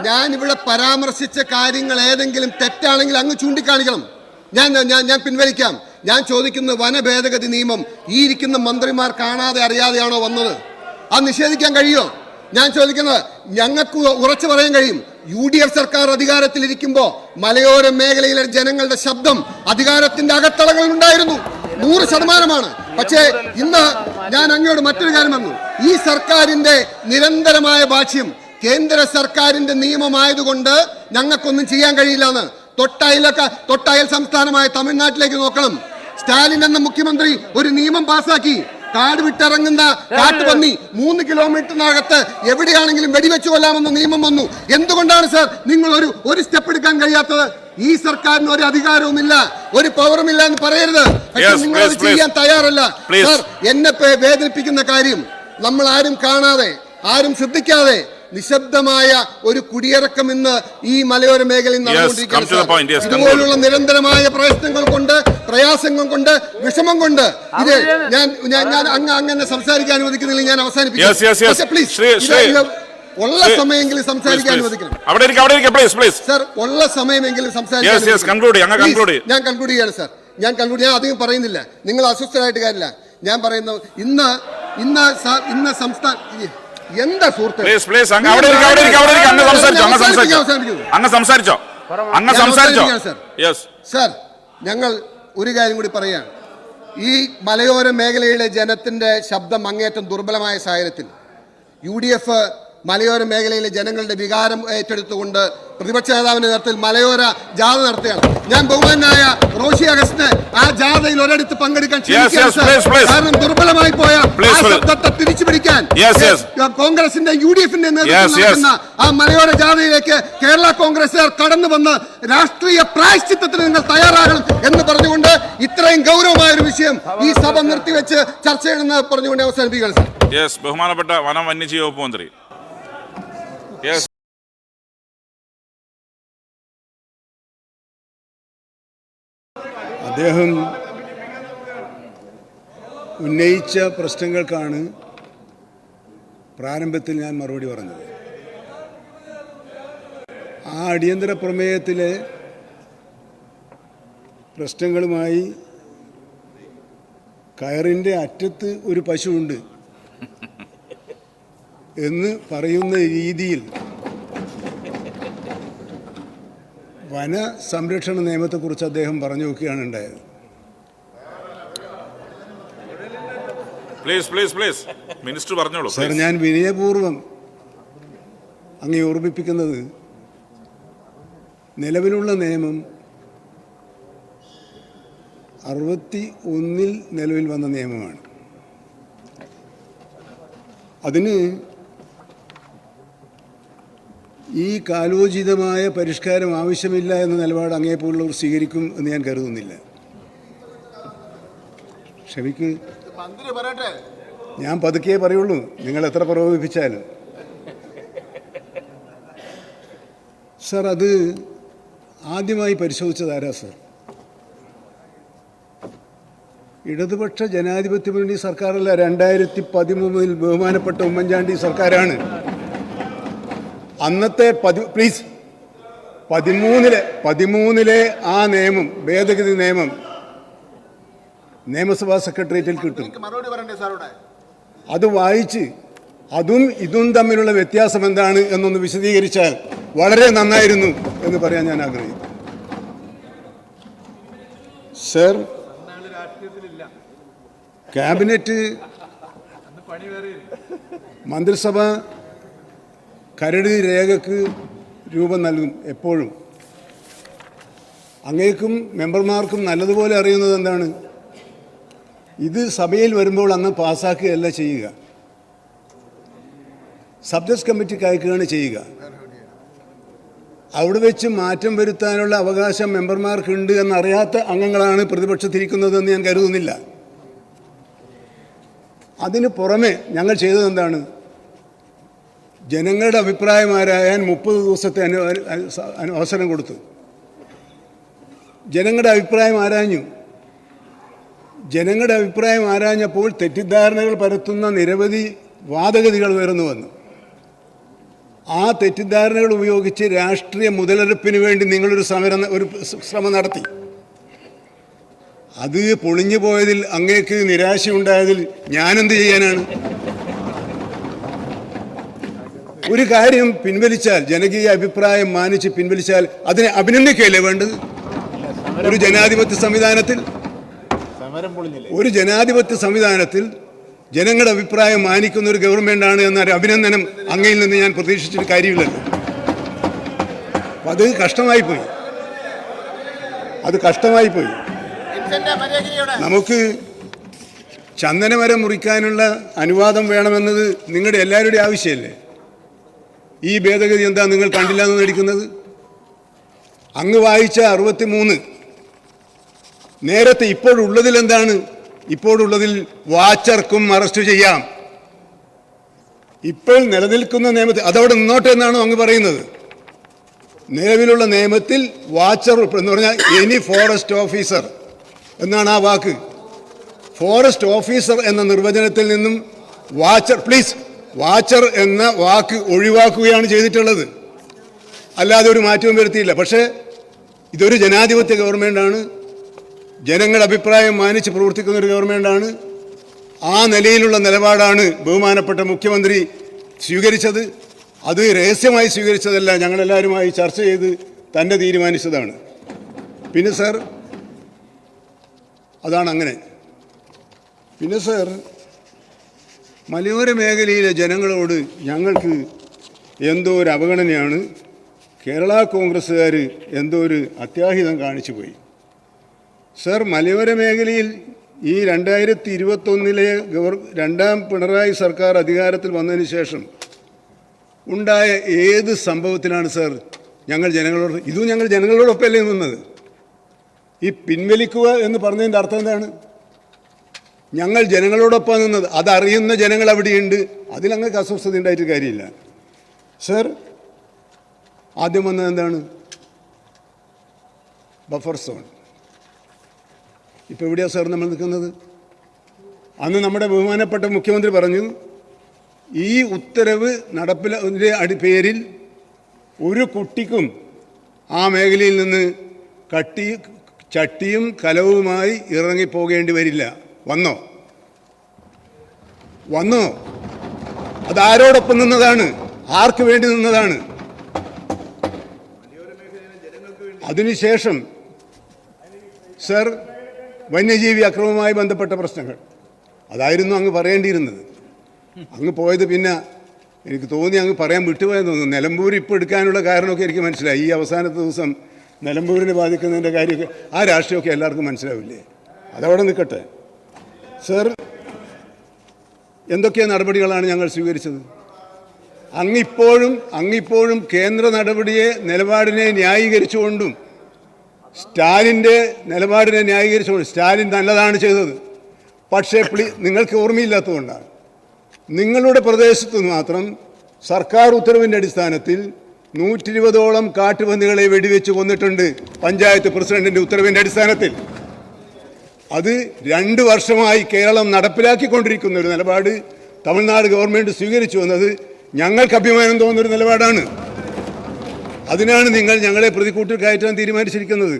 ഞാനിവിടെ പരാമർശിച്ച കാര്യങ്ങൾ ഏതെങ്കിലും തെറ്റാണെങ്കിൽ അങ്ങ് ചൂണ്ടിക്കാണിക്കണം. ഞാൻ പിൻവലിക്കാം. ഞാൻ ചോദിക്കുന്നത് വന ഭേദഗതി നിയമം ഈ ഇരിക്കുന്ന മന്ത്രിമാർ കാണാതെ അറിയാതെയാണോ വന്നത്? അത് നിഷേധിക്കാൻ കഴിയുമോ? ഞാൻ ചോദിക്കുന്നത്, ഞങ്ങൾക്ക് ഉറച്ചു പറയാൻ കഴിയും, UDF സർക്കാർ അധികാരത്തിലിരിക്കുമ്പോൾ മലയോര മേഖലയിലെ ജനങ്ങളുടെ ശബ്ദം അധികാരത്തിന്റെ അകത്തളങ്ങളിൽ ഉണ്ടായിരുന്നു. 100%. പക്ഷേ ഇന്ന് ഞാൻ അങ്ങയോട് മറ്റൊരു കാര്യം പറഞ്ഞു. ഈ സർക്കാരിന്റെ നിരന്തരമായ ഭാഷ്യം കേന്ദ്ര സർക്കാരിന്റെ നിയമമായതുകൊണ്ട് ഞങ്ങൾക്കൊന്നും ചെയ്യാൻ കഴിയില്ല എന്ന്. തൊട്ടയൽ സംസ്ഥാനമായ തമിഴ്നാട്ടിലേക്ക് നോക്കണം. സ്റ്റാലിൻ എന്ന മുഖ്യമന്ത്രി ഒരു നിയമം പാസാക്കി. കാട് വിട്ടിറങ്ങുന്ന കാട്ടുപന്നി 3 കിലോമീറ്ററിനകത്ത് എവിടെയാണെങ്കിലും വെടിവെച്ചു കൊല്ലാമെന്ന നിയമം വന്നു. എന്തുകൊണ്ടാണ് സർ നിങ്ങൾ ഒരു സ്റ്റെപ്പ് എടുക്കാൻ കഴിയാത്തത്? ഈ സർക്കാരിന് ഒരു അധികാരവുമില്ല, ഒരു പവറുമില്ല എന്ന് പറയരുത്. പക്ഷെ നിങ്ങൾ അത് ചെയ്യാൻ തയ്യാറല്ല. സർ, എന്നെ വേദനിപ്പിക്കുന്ന കാര്യം, നമ്മൾ ആരും കാണാതെ ആരും ശ്രദ്ധിക്കാതെ നിശബ്ദമായ ഒരു കുടിയിറക്കം ഇന്ന് ഈ മലയോര മേഖലയിൽ നടന്നുകൊണ്ടിരിക്കുകയാണ്. ഇതുപോലുള്ള നിരന്തരമായ പ്രയാസങ്ങൾ കൊണ്ട് വിഷമം കൊണ്ട് ഇത് ഞാൻ അങ്ങനെ സംസാരിക്കാൻ അനുവദിക്കുന്നില്ല. ഞാൻ അവസാനിപ്പിക്കാം. ഉള്ള സമയമെങ്കിലും സംസാരിക്കാൻ അനുവദിക്കണം സർ. ഉള്ള സമയമെങ്കിലും സംസാരിക്കാൻ. ഞാൻ കൺക്ലൂഡ് ചെയ്യാണ് സർ. ഞാൻ അധികം പറയുന്നില്ല. നിങ്ങൾ അസ്വസ്ഥരായിട്ട് കാര്യമില്ല. ഞാൻ പറയുന്നത് ഇന്ന് സംസ്ഥാന എന്താ സുഹൃത്ത് സർ, ഞങ്ങൾ ഒരു കാര്യം കൂടി പറയുകയാണ്. ഈ മലയോര മേഖലയിലെ ജനത്തിന്റെ ശബ്ദം അങ്ങേറ്റം ദുർബലമായ സാഹചര്യത്തിൽ UDF മലയോര മേഖലയിലെ ജനങ്ങളുടെ വികാരം ഏറ്റെടുത്തുകൊണ്ട് പ്രതിപക്ഷ നേതാവിന്റെ നേതൃത്വത്തിൽ മലയോര ജാഥ നടത്തുകയാണ്. ഞാൻ ബഹുമാനായ റോഷി അഗസ്റ്റിന് ആ ജാഥയിൽ ഒരിടത്ത് പങ്കെടുക്കാൻ കാരണം ദുർബലമായി പോയ ആ ശബ്ദത്തെ തിരിച്ചു പിടിക്കാൻ കോൺഗ്രസിന്റെ UDF-ന്റെ നേതൃത്വത്തിൽ നടക്കുന്ന ആ മലയോര ജാഥയിലേക്ക് കേരള കോൺഗ്രസുകാർ കടന്നു വന്ന് രാഷ്ട്രീയ പ്രായശ്ചിത്തത്തിന് നിങ്ങൾ തയ്യാറാകണം എന്ന് പറഞ്ഞുകൊണ്ട് ഇത്രയും ഗൗരവമായ ഒരു വിഷയം ഈ സഭ നിർത്തിവെച്ച് ചർച്ച ചെയ്യണമെന്ന് പറഞ്ഞുകൊണ്ട് അവസാനിപ്പിക്കുകയാണ് സർ. ബഹുമാനപ്പെട്ട വനം വന്യജീവി വകുപ്പ് മന്ത്രി. അദ്ദേഹം ഉന്നയിച്ച പ്രശ്നങ്ങൾക്കാണ് പ്രാരംഭത്തിൽ ഞാൻ മറുപടി പറഞ്ഞത്. ആ അടിയന്തര പ്രമേയത്തിലെ പ്രശ്നങ്ങളുമായി കയറിൻ്റെ അറ്റത്ത് ഒരു പശുവുണ്ട് എന്ന് പറയുന്ന രീതിയിൽ വന സംരക്ഷണ നിയമത്തെക്കുറിച്ച് അദ്ദേഹം പറഞ്ഞു നോക്കുകയാണ് ഉണ്ടായത്. മിനിസ്റ്റർ പറഞ്ഞോളൂ സർ. ഞാൻ വിനയപൂർവ്വം അങ്ങേ ഓർമ്മിപ്പിക്കുന്നത്, നിലവിലുള്ള നിയമം 61 നിലവിൽ വന്ന നിയമമാണ്. അതിന് ഈ കാലോചിതമായ പരിഷ്കാരം ആവശ്യമില്ല എന്ന നിലപാട് അങ്ങേപ്പോലുള്ളവർ സ്വീകരിക്കും എന്ന് ഞാൻ കരുതുന്നില്ല. ക്ഷമിക്ക്, ഞാൻ പതുക്കെ പറയുള്ളൂ, നിങ്ങൾ എത്ര പ്രകോപിപ്പിച്ചാലും. സർ, അത് ആദ്യമായി പരിശോധിച്ചതാരാ സർ? ഇടതുപക്ഷ ജനാധിപത്യ മുന്നണി സർക്കാരല്ല. 2013 ബഹുമാനപ്പെട്ട ഉമ്മൻചാണ്ടി സർക്കാരാണ്. അന്നത്തെ 13 ആ നിയമം, ഭേദഗതി നിയമം നിയമസഭാ സെക്രട്ടേറിയറ്റിൽ കിട്ടും. അത് വായിച്ച് അതും ഇതും തമ്മിലുള്ള വ്യത്യാസം എന്താണ് എന്നൊന്ന് വിശദീകരിച്ചാൽ വളരെ നന്നായിരുന്നു എന്ന് പറയാൻ ഞാൻ ആഗ്രഹിക്കുന്നു. സർ, ക്യാബിനറ്റ്, മന്ത്രിസഭ കരട് രേഖക്ക് രൂപം നൽകും. എപ്പോഴും അങ്ങേക്കും മെമ്പർമാർക്കും നല്ലതുപോലെ അറിയുന്നത് എന്താണ്, ഇത് സഭയിൽ വരുമ്പോൾ അന്ന് പാസ്സാക്കുകയല്ല ചെയ്യുക, സബ്ജക്ട് കമ്മിറ്റിക്ക് അയക്കുകയാണ് ചെയ്യുക. അവിടെ വെച്ച് മാറ്റം വരുത്താനുള്ള അവകാശം മെമ്പർമാർക്കുണ്ട് എന്നറിയാത്ത അംഗങ്ങളാണ് പ്രതിപക്ഷത്തിരിക്കുന്നതെന്ന് ഞാൻ കരുതുന്നില്ല. അതിന് പുറമെ ഞങ്ങൾ ചെയ്തതെന്താണ്, ജനങ്ങളുടെ അഭിപ്രായം ആരായാൻ 30 ദിവസത്തെ അവസരം കൊടുത്തു. ജനങ്ങളുടെ അഭിപ്രായം ആരാഞ്ഞു. ജനങ്ങളുടെ അഭിപ്രായം ആരാഞ്ഞപ്പോൾ തെറ്റിദ്ധാരണകൾ പരത്തുന്ന നിരവധി വാദഗതികൾ ഉയർന്നു വന്നു. ആ തെറ്റിദ്ധാരണകൾ ഉപയോഗിച്ച് രാഷ്ട്രീയ മുതലെടുപ്പിന് വേണ്ടി നിങ്ങളൊരു ശ്രമം നടത്തി. അത് പൊളിഞ്ഞു പോയതിൽ അങ്ങേക്ക് നിരാശയുണ്ടായതിൽ ഞാനെന്ത് ചെയ്യാനാണ്? ഒരു കാര്യം പിൻവലിച്ചാൽ, ജനകീയ അഭിപ്രായം മാനിച്ച് പിൻവലിച്ചാൽ അതിനെ അഭിനന്ദിക്കുകയല്ലേ വേണ്ടത്? ഒരു ജനാധിപത്യ സംവിധാനത്തിൽ ജനങ്ങളുടെ അഭിപ്രായം മാനിക്കുന്ന ഒരു ഗവൺമെൻറ്റാണ് എന്നൊരു അഭിനന്ദനം അങ്ങയിൽ നിന്ന് ഞാൻ പ്രതീക്ഷിച്ചിട്ട് കാര്യമില്ലല്ലോ. അത് കഷ്ടമായിപ്പോയി. നമുക്ക് ചന്ദനമരം മുറിക്കാനുള്ള അനുവാദം വേണമെന്നത് നിങ്ങളുടെ എല്ലാവരുടെയും ആവശ്യമല്ലേ? ഈ ഭേദഗതി എന്താ നിങ്ങൾ കണ്ടില്ല എന്ന് നടിക്കുന്നത്? അങ്ങ് വായിച്ച 63 നേരത്തെ ഇപ്പോഴുള്ളതിൽ എന്താണ്? ഇപ്പോഴുള്ളതിൽ വാച്ചർക്കും അറസ്റ്റ് ചെയ്യാം. ഇപ്പോൾ നിലനിൽക്കുന്ന നിയമത്തിൽ അതവിടെ നിന്നോട്ടെ എന്നാണോ അങ്ങ് പറയുന്നത്? നിലവിലുള്ള നിയമത്തിൽ വാച്ചർ എന്ന് പറഞ്ഞാൽ എനി ഫോറസ്റ്റ് ഓഫീസർ എന്നാണ് ആ വാക്ക്. ഫോറസ്റ്റ് ഓഫീസർ എന്ന നിർവചനത്തിൽ നിന്നും വാച്ചർ എന്ന വാക്ക് ഒഴിവാക്കുകയാണ് ചെയ്തിട്ടുള്ളത്. അല്ലാതെ ഒരു മാറ്റവും വരുത്തിയില്ല. പക്ഷേ ഇതൊരു ജനാധിപത്യ ഗവൺമെൻറ്റാണ്, ജനങ്ങളുടെ അഭിപ്രായം മാനിച്ച് പ്രവർത്തിക്കുന്ന ഒരു ഗവൺമെൻറ്റാണ്. ആ നിലയിലുള്ള നിലപാടാണ് ബഹുമാനപ്പെട്ട മുഖ്യമന്ത്രി സ്വീകരിച്ചത്. അത് രഹസ്യമായി സ്വീകരിച്ചതല്ല, ഞങ്ങളെല്ലാവരുമായി ചർച്ച ചെയ്ത് തന്നെ തീരുമാനിച്ചതാണ്. പിന്നെ സർ, അതാണ് അങ്ങനെ. പിന്നെ സർ, മലയോര മേഖലയിലെ ജനങ്ങളോട് ഞങ്ങൾക്ക് എന്തോ ഒരു അവഗണനയാണ്. കേരള കോൺഗ്രസ്സുകാർ എന്തോ ഒരു അത്യാഹിതം കാണിച്ചു പോയി. സർ, മലയോര മേഖലയിൽ ഈ 2021 രണ്ടാം പിണറായി സർക്കാർ അധികാരത്തിൽ വന്നതിന് ശേഷം ഉണ്ടായ ഏത് സംഭവത്തിനാണ് സർ ഞങ്ങൾ ജനങ്ങളോടൊപ്പമല്ലേ നിന്നത്? ഈ പിൻവലിക്കുക എന്ന് പറഞ്ഞതിൻ്റെ അർത്ഥം എന്താണ്? ഞങ്ങൾ ജനങ്ങളോടൊപ്പം നിന്നത്. അതറിയുന്ന ജനങ്ങൾ അവിടെയുണ്ട്. അതിലങ്ങൾക്ക് അസ്വസ്ഥത ഉണ്ടായിട്ട് കാര്യമില്ല. സർ, ആദ്യം വന്നത് എന്താണ്? Buffer zone. ഇപ്പോൾ എവിടെയാണ് സാർ നമ്മൾ നിൽക്കുന്നത്? അന്ന് നമ്മുടെ ബഹുമാനപ്പെട്ട മുഖ്യമന്ത്രി പറഞ്ഞു, ഈ ഉത്തരവ് നടപ്പിലെ പേരിൽ ഒരു കുട്ടിക്കും ആ മേഖലയിൽ നിന്ന് ചട്ടിയും കലവുമായി ഇറങ്ങിപ്പോകേണ്ടി വരില്ല. വന്നോ? അതാരോടൊപ്പം നിന്നതാണ്? ആർക്ക് വേണ്ടി നിന്നതാണ്? അതിനുശേഷം സർ, വന്യജീവി അക്രമവുമായി ബന്ധപ്പെട്ട പ്രശ്നങ്ങൾ അതായിരുന്നു അങ്ങ് പറയേണ്ടിയിരുന്നത്. അങ്ങ് പോയത് പിന്നെ എനിക്ക് തോന്നി അങ്ങ് പറയാൻ വിട്ടുപോയെന്ന് തോന്നുന്നു. നിലമ്പൂർ ഇപ്പോൾ എടുക്കാനുള്ള കാരണമൊക്കെ എനിക്ക് മനസ്സിലായി. ഈ അവസാനത്തെ ദിവസം നിലമ്പൂരിനെ ബാധിക്കുന്നതിൻ്റെ കാര്യമൊക്കെ ആ രാഷ്ട്രീയമൊക്കെ എല്ലാവർക്കും മനസ്സിലാവില്ലേ? അതവിടെ നിൽക്കട്ടെ. സർ, എന്തൊക്കെ നടപടികളാണ് ഞങ്ങൾ സ്വീകരിച്ചത്? അങ്ങിപ്പോഴും കേന്ദ്ര നടപടിയെ നിലപാടിനെ ന്യായീകരിച്ചുകൊണ്ടും സ്റ്റാലിൻ്റെ നിലപാടിനെ ന്യായീകരിച്ചുകൊണ്ട് സ്റ്റാലിൻ നല്ലതാണ് ചെയ്തത്, പക്ഷേ നിങ്ങൾക്ക് ഓർമ്മയില്ലാത്തതുകൊണ്ടാണ്. നിങ്ങളുടെ പ്രദേശത്ത് മാത്രം സർക്കാർ ഉത്തരവിൻ്റെ അടിസ്ഥാനത്തിൽ 120ഓളം കാട്ടുപന്നികളെ വെടിവെച്ച് കൊന്നിട്ടുണ്ട് പഞ്ചായത്ത് പ്രസിഡന്റിൻ്റെ ഉത്തരവിൻ്റെ അടിസ്ഥാനത്തിൽ. അത് 2 വർഷമായി കേരളം നടപ്പിലാക്കിക്കൊണ്ടിരിക്കുന്ന ഒരു നിലപാട് തമിഴ്നാട് ഗവൺമെൻറ് സ്വീകരിച്ചു എന്നത് ഞങ്ങൾക്ക് അഭിമാനം തോന്നുന്നൊരു നിലപാടാണ്. അതിനാണ് നിങ്ങൾ ഞങ്ങളെ പ്രതിക്കൂട്ടിൽ കയറ്റാൻ തീരുമാനിച്ചിരിക്കുന്നത്.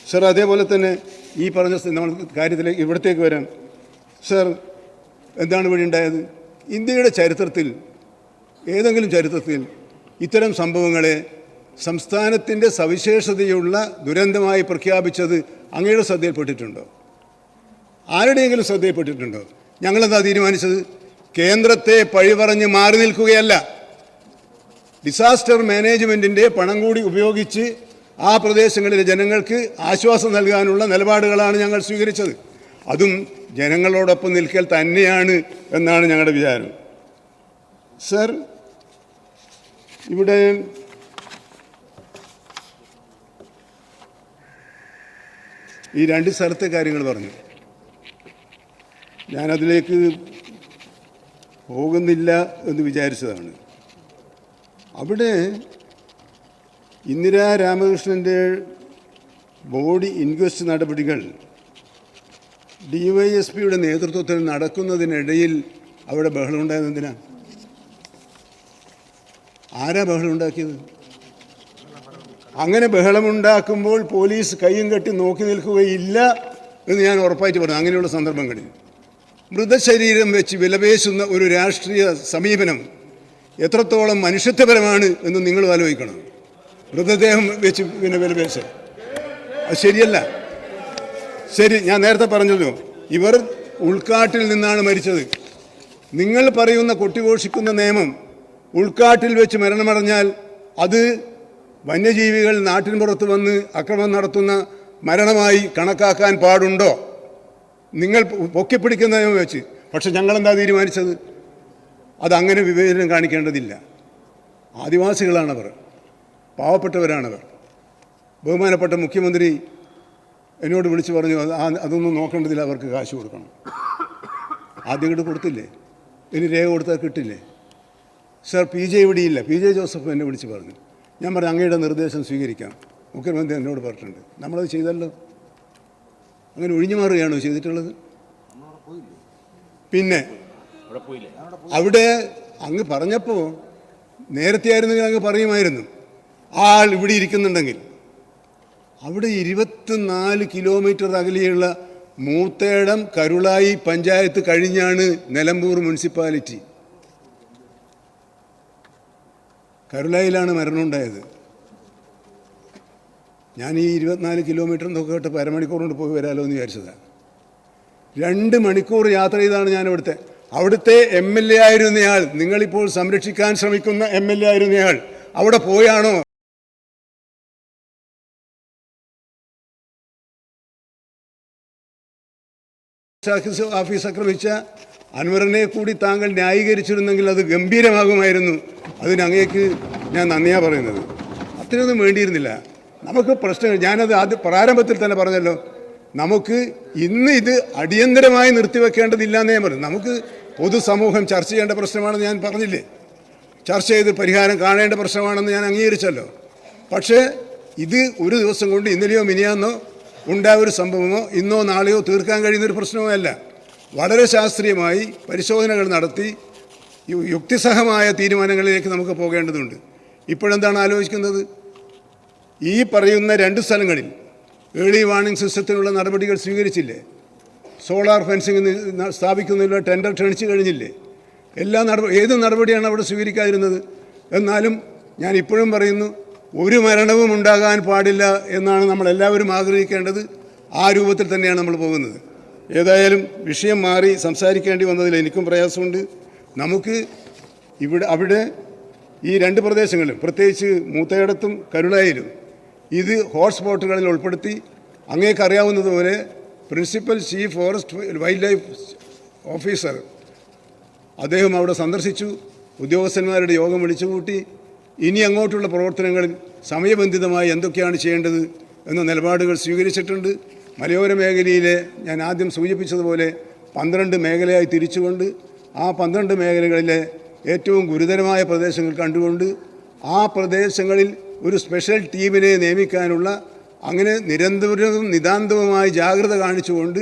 സർ, അതേപോലെ തന്നെ ഈ പറഞ്ഞ നമ്മൾ കാര്യത്തിലേക്ക് ഇവിടത്തേക്ക് വരാം. സർ, എന്താണ് ഇവിടെ ഉണ്ടായത്? ഇന്ത്യയുടെ ചരിത്രത്തിൽ, ഏതെങ്കിലും ചരിത്രത്തിൽ ഇത്തരം സംഭവങ്ങളെ സംസ്ഥാനത്തിൻ്റെ സവിശേഷതയുള്ള ദുരന്തമായി പ്രഖ്യാപിച്ചത് അങ്ങയുടെ ശ്രദ്ധയിൽപ്പെട്ടിട്ടുണ്ടോ? ആരുടെയെങ്കിലും ശ്രദ്ധയിൽപ്പെട്ടിട്ടുണ്ടോ? ഞങ്ങളെന്താ തീരുമാനിച്ചത്? കേന്ദ്രത്തെ പഴിപറഞ്ഞ് മാറി നിൽക്കുകയല്ല, ഡിസാസ്റ്റർ മാനേജ്മെൻറ്റിൻ്റെ പണം കൂടി ഉപയോഗിച്ച് ആ പ്രദേശങ്ങളിലെ ജനങ്ങൾക്ക് ആശ്വാസം നൽകാനുള്ള നിലപാടുകളാണ് ഞങ്ങൾ സ്വീകരിച്ചത്. അതും ജനങ്ങളോടൊപ്പം നിൽക്കൽ തന്നെയാണ് എന്നാണ് ഞങ്ങളുടെ വിചാരം. സർ, ഇവിടെ ഈ 2 സ്ഥലത്തെ കാര്യങ്ങൾ പറഞ്ഞു. ഞാനതിലേക്ക് പോകുന്നില്ല എന്ന് വിചാരിച്ചതാണ്. അവിടെ ഇന്ദിരാ രാമകൃഷ്ണൻ്റെ ബോഡി ഇൻക്വസ്റ്റ് നടപടികൾ DYSPയുടെ നേതൃത്വത്തിൽ നടക്കുന്നതിനിടയിൽ അവിടെ ബഹളമുണ്ടായത് എന്തിനാ? ആരാ ബഹളമുണ്ടാക്കിയത്? അങ്ങനെ ബഹളമുണ്ടാക്കുമ്പോൾ പോലീസ് കയ്യും കെട്ടി നോക്കി നിൽക്കുകയില്ല എന്ന് ഞാൻ ഉറപ്പായിട്ട് പറഞ്ഞു. അങ്ങനെയുള്ള സന്ദർഭങ്ങളിൽ മൃതശരീരം വെച്ച് വിലപേശുന്ന ഒരു രാഷ്ട്രീയ സമീപനം എത്രത്തോളം മനുഷ്യത്വപരമാണ് എന്ന് നിങ്ങൾ ആലോചിക്കണം. മൃതദേഹം വെച്ച് വിലപേശ അത് ശരിയല്ല. ശരി, ഞാൻ നേരത്തെ പറഞ്ഞല്ലോ, ഇവർ ഉൾക്കാട്ടിൽ നിന്നാണ് മരിച്ചത്. നിങ്ങൾ പറയുന്ന കൊട്ടിഘോഷിക്കുന്ന നിയമം ഉൾക്കാട്ടിൽ വെച്ച് മരണമടഞ്ഞാൽ അത് വന്യജീവികൾ നാട്ടിൻ പുറത്ത് വന്ന് അക്രമം നടത്തുന്ന മരണമായി കണക്കാക്കാൻ പാടുണ്ടോ? നിങ്ങൾ പൊക്കിപ്പിടിക്കുന്ന നിയമം വെച്ച്. പക്ഷെ ഞങ്ങളെന്താ തീരുമാനിച്ചത്? അതങ്ങനെ വിവേചനം കാണിക്കേണ്ടതില്ല. ആദിവാസികളാണവർ, പാവപ്പെട്ടവരാണവർ. ബഹുമാനപ്പെട്ട മുഖ്യമന്ത്രി എന്നോട് വിളിച്ചു പറഞ്ഞു, അതൊന്നും നോക്കേണ്ടതില്ല, അവർക്ക് കാശ് കൊടുക്കണം. ആദ്യം ഇങ്ങോട്ട് കൊടുത്തില്ലേ? ഇനി രേഖ കൊടുത്താൽ കിട്ടില്ലേ? സർ, PJ ഇവിടെയില്ല. PJ ജോസഫ് എന്നെ വിളിച്ച് പറഞ്ഞു. ഞാൻ പറഞ്ഞു, അങ്ങയുടെ നിർദ്ദേശം സ്വീകരിക്കാം. മുഖ്യമന്ത്രി എന്നോട് പറഞ്ഞിട്ടുണ്ട്. നമ്മളത് ചെയ്തല്ലോ. അങ്ങനെ ഒഴിഞ്ഞു മാറുകയാണോ ചെയ്തിട്ടുള്ളത്? പിന്നെ അവിടെ അങ്ങ് പറഞ്ഞപ്പോൾ നേരത്തെ ആയിരുന്നെങ്കിൽ അങ്ങ് പറയുമായിരുന്നു, ആൾ ഇവിടെ ഇരിക്കുന്നുണ്ടെങ്കിൽ. അവിടെ 24 കിലോമീറ്റർ അകലെയുള്ള മൂത്തേടം കരുളായി പഞ്ചായത്ത് കഴിഞ്ഞാണ് നിലമ്പൂർ മുനിസിപ്പാലിറ്റി. കരുളായിലാണ് മരണമുണ്ടായത്. ഞാൻ ഈ 24 കിലോമീറ്റർ എന്നൊക്കെ കേട്ടപ്പോൾ അരമണിക്കൂർ കൊണ്ട് പോയി വരാമല്ലോ എന്ന് വിചാരിച്ചതാണ്. 2 മണിക്കൂർ യാത്ര ചെയ്താണ് ഞാൻ അവിടുത്തെ MLA ആയിരുന്നയാൾ, നിങ്ങളിപ്പോൾ സംരക്ഷിക്കാൻ ശ്രമിക്കുന്ന MLA ആയിരുന്നയാൾ അവിടെ പോയാണോ ഓഫീസ് ആക്രമിച്ച അൻവറിനെ കൂടി താങ്കൾ ന്യായീകരിച്ചിരുന്നെങ്കിൽ അത് ഗംഭീരമാകുമായിരുന്നു. അതിന് അങ്ങേക്ക് ഞാൻ നന്ദിയാ പറയുന്നത്. അത്രയൊന്നും വേണ്ടിയിരുന്നില്ല. നമുക്ക് പ്രശ്നങ്ങൾ, ഞാനത് ആദ്യം പ്രാരംഭത്തിൽ തന്നെ പറഞ്ഞല്ലോ, നമുക്ക് ഇന്ന് ഇത് അടിയന്തരമായി നിർത്തിവെക്കേണ്ടതില്ല എന്നേ പറഞ്ഞു. നമുക്ക് പൊതുസമൂഹം ചർച്ച ചെയ്യേണ്ട പ്രശ്നമാണെന്ന് ഞാൻ പറഞ്ഞില്ലേ, ചർച്ച ചെയ്ത് പരിഹാരം കാണേണ്ട പ്രശ്നമാണെന്ന് ഞാൻ അംഗീകരിച്ചല്ലോ. പക്ഷേ ഇത് ഒരു ദിവസം കൊണ്ട് ഇന്നലെയോ മിനിയാന്നോ ഉണ്ടായ ഒരു സംഭവമോ ഇന്നോ നാളെയോ തീർക്കാൻ കഴിയുന്നൊരു പ്രശ്നമോ അല്ല. വളരെ ശാസ്ത്രീയമായി പരിശോധനകൾ നടത്തി യുക്തിസഹമായ തീരുമാനങ്ങളിലേക്ക് നമുക്ക് പോകേണ്ടതുണ്ട്. ഇപ്പോഴെന്താണ് ആലോചിക്കുന്നത്? ഈ പറയുന്ന 2 സ്ഥലങ്ങളിൽ ഏർലി വാർണിംഗ് സിസ്റ്റത്തിനുള്ള നടപടികൾ സ്വീകരിച്ചില്ലേ? സോളാർ ഫെൻസിങ് സ്ഥാപിക്കുന്നതിനുള്ള ടെൻഡർ ക്ഷണിച്ചു കഴിഞ്ഞില്ലേ? ഏത് നടപടിയാണ് അവിടെ സ്വീകരിക്കാതിരുന്നത്? എന്നാലും ഞാൻ ഇപ്പോഴും പറയുന്നു, ഒരു മരണവും ഉണ്ടാകാൻ പാടില്ല എന്നാണ് നമ്മളെല്ലാവരും ആഗ്രഹിക്കേണ്ടത്. ആ രൂപത്തിൽ തന്നെയാണ് നമ്മൾ പോകുന്നത്. ഏതായാലും വിഷയം മാറി സംസാരിക്കേണ്ടി വന്നതിൽ എനിക്കും പ്രയാസമുണ്ട്. നമുക്ക് അവിടെ ഈ 2 പ്രദേശങ്ങളിലും, പ്രത്യേകിച്ച് മൂത്തയിടത്തും കരുളായിലും ഇത് ഹോട്ട്സ്പോട്ടുകളിൽ ഉൾപ്പെടുത്തി അങ്ങേക്കറിയാവുന്നതുപോലെ principal chief forest wildlife officer അദ്ദേഹം അവിടെ സന്ദർശിച്ചു. ഉദ്യോഗസ്ഥന്മാരുടെ യോഗം വിളിച്ചുകൂട്ടി. ഇനി അങ്ങോട്ടുള്ള പ്രവർത്തനങ്ങളിൽ സമയബന്ധിതമായി എന്തൊക്കെയാണ് ചെയ്യേണ്ടത് എന്ന നിലപാടുകൾ സ്വീകരിച്ചിട്ടുണ്ട്. മലയോര മേഖലയിലെ ഞാൻ ആദ്യം സൂചിപ്പിച്ചതുപോലെ 12 മേഖലയായി തിരിച്ചുകൊണ്ട് ആ 12 മേഖലകളിലെ ഏറ്റവും ഗുരുതരമായ പ്രദേശങ്ങൾ കണ്ടുകൊണ്ട് ആ പ്രദേശങ്ങളിൽ ഒരു സ്പെഷ്യൽ ടീമിനെ നിയമിക്കാനുള്ള, അങ്ങനെ നിരന്തരവും നിതാന്തവുമായി ജാഗ്രത കാണിച്ചുകൊണ്ട്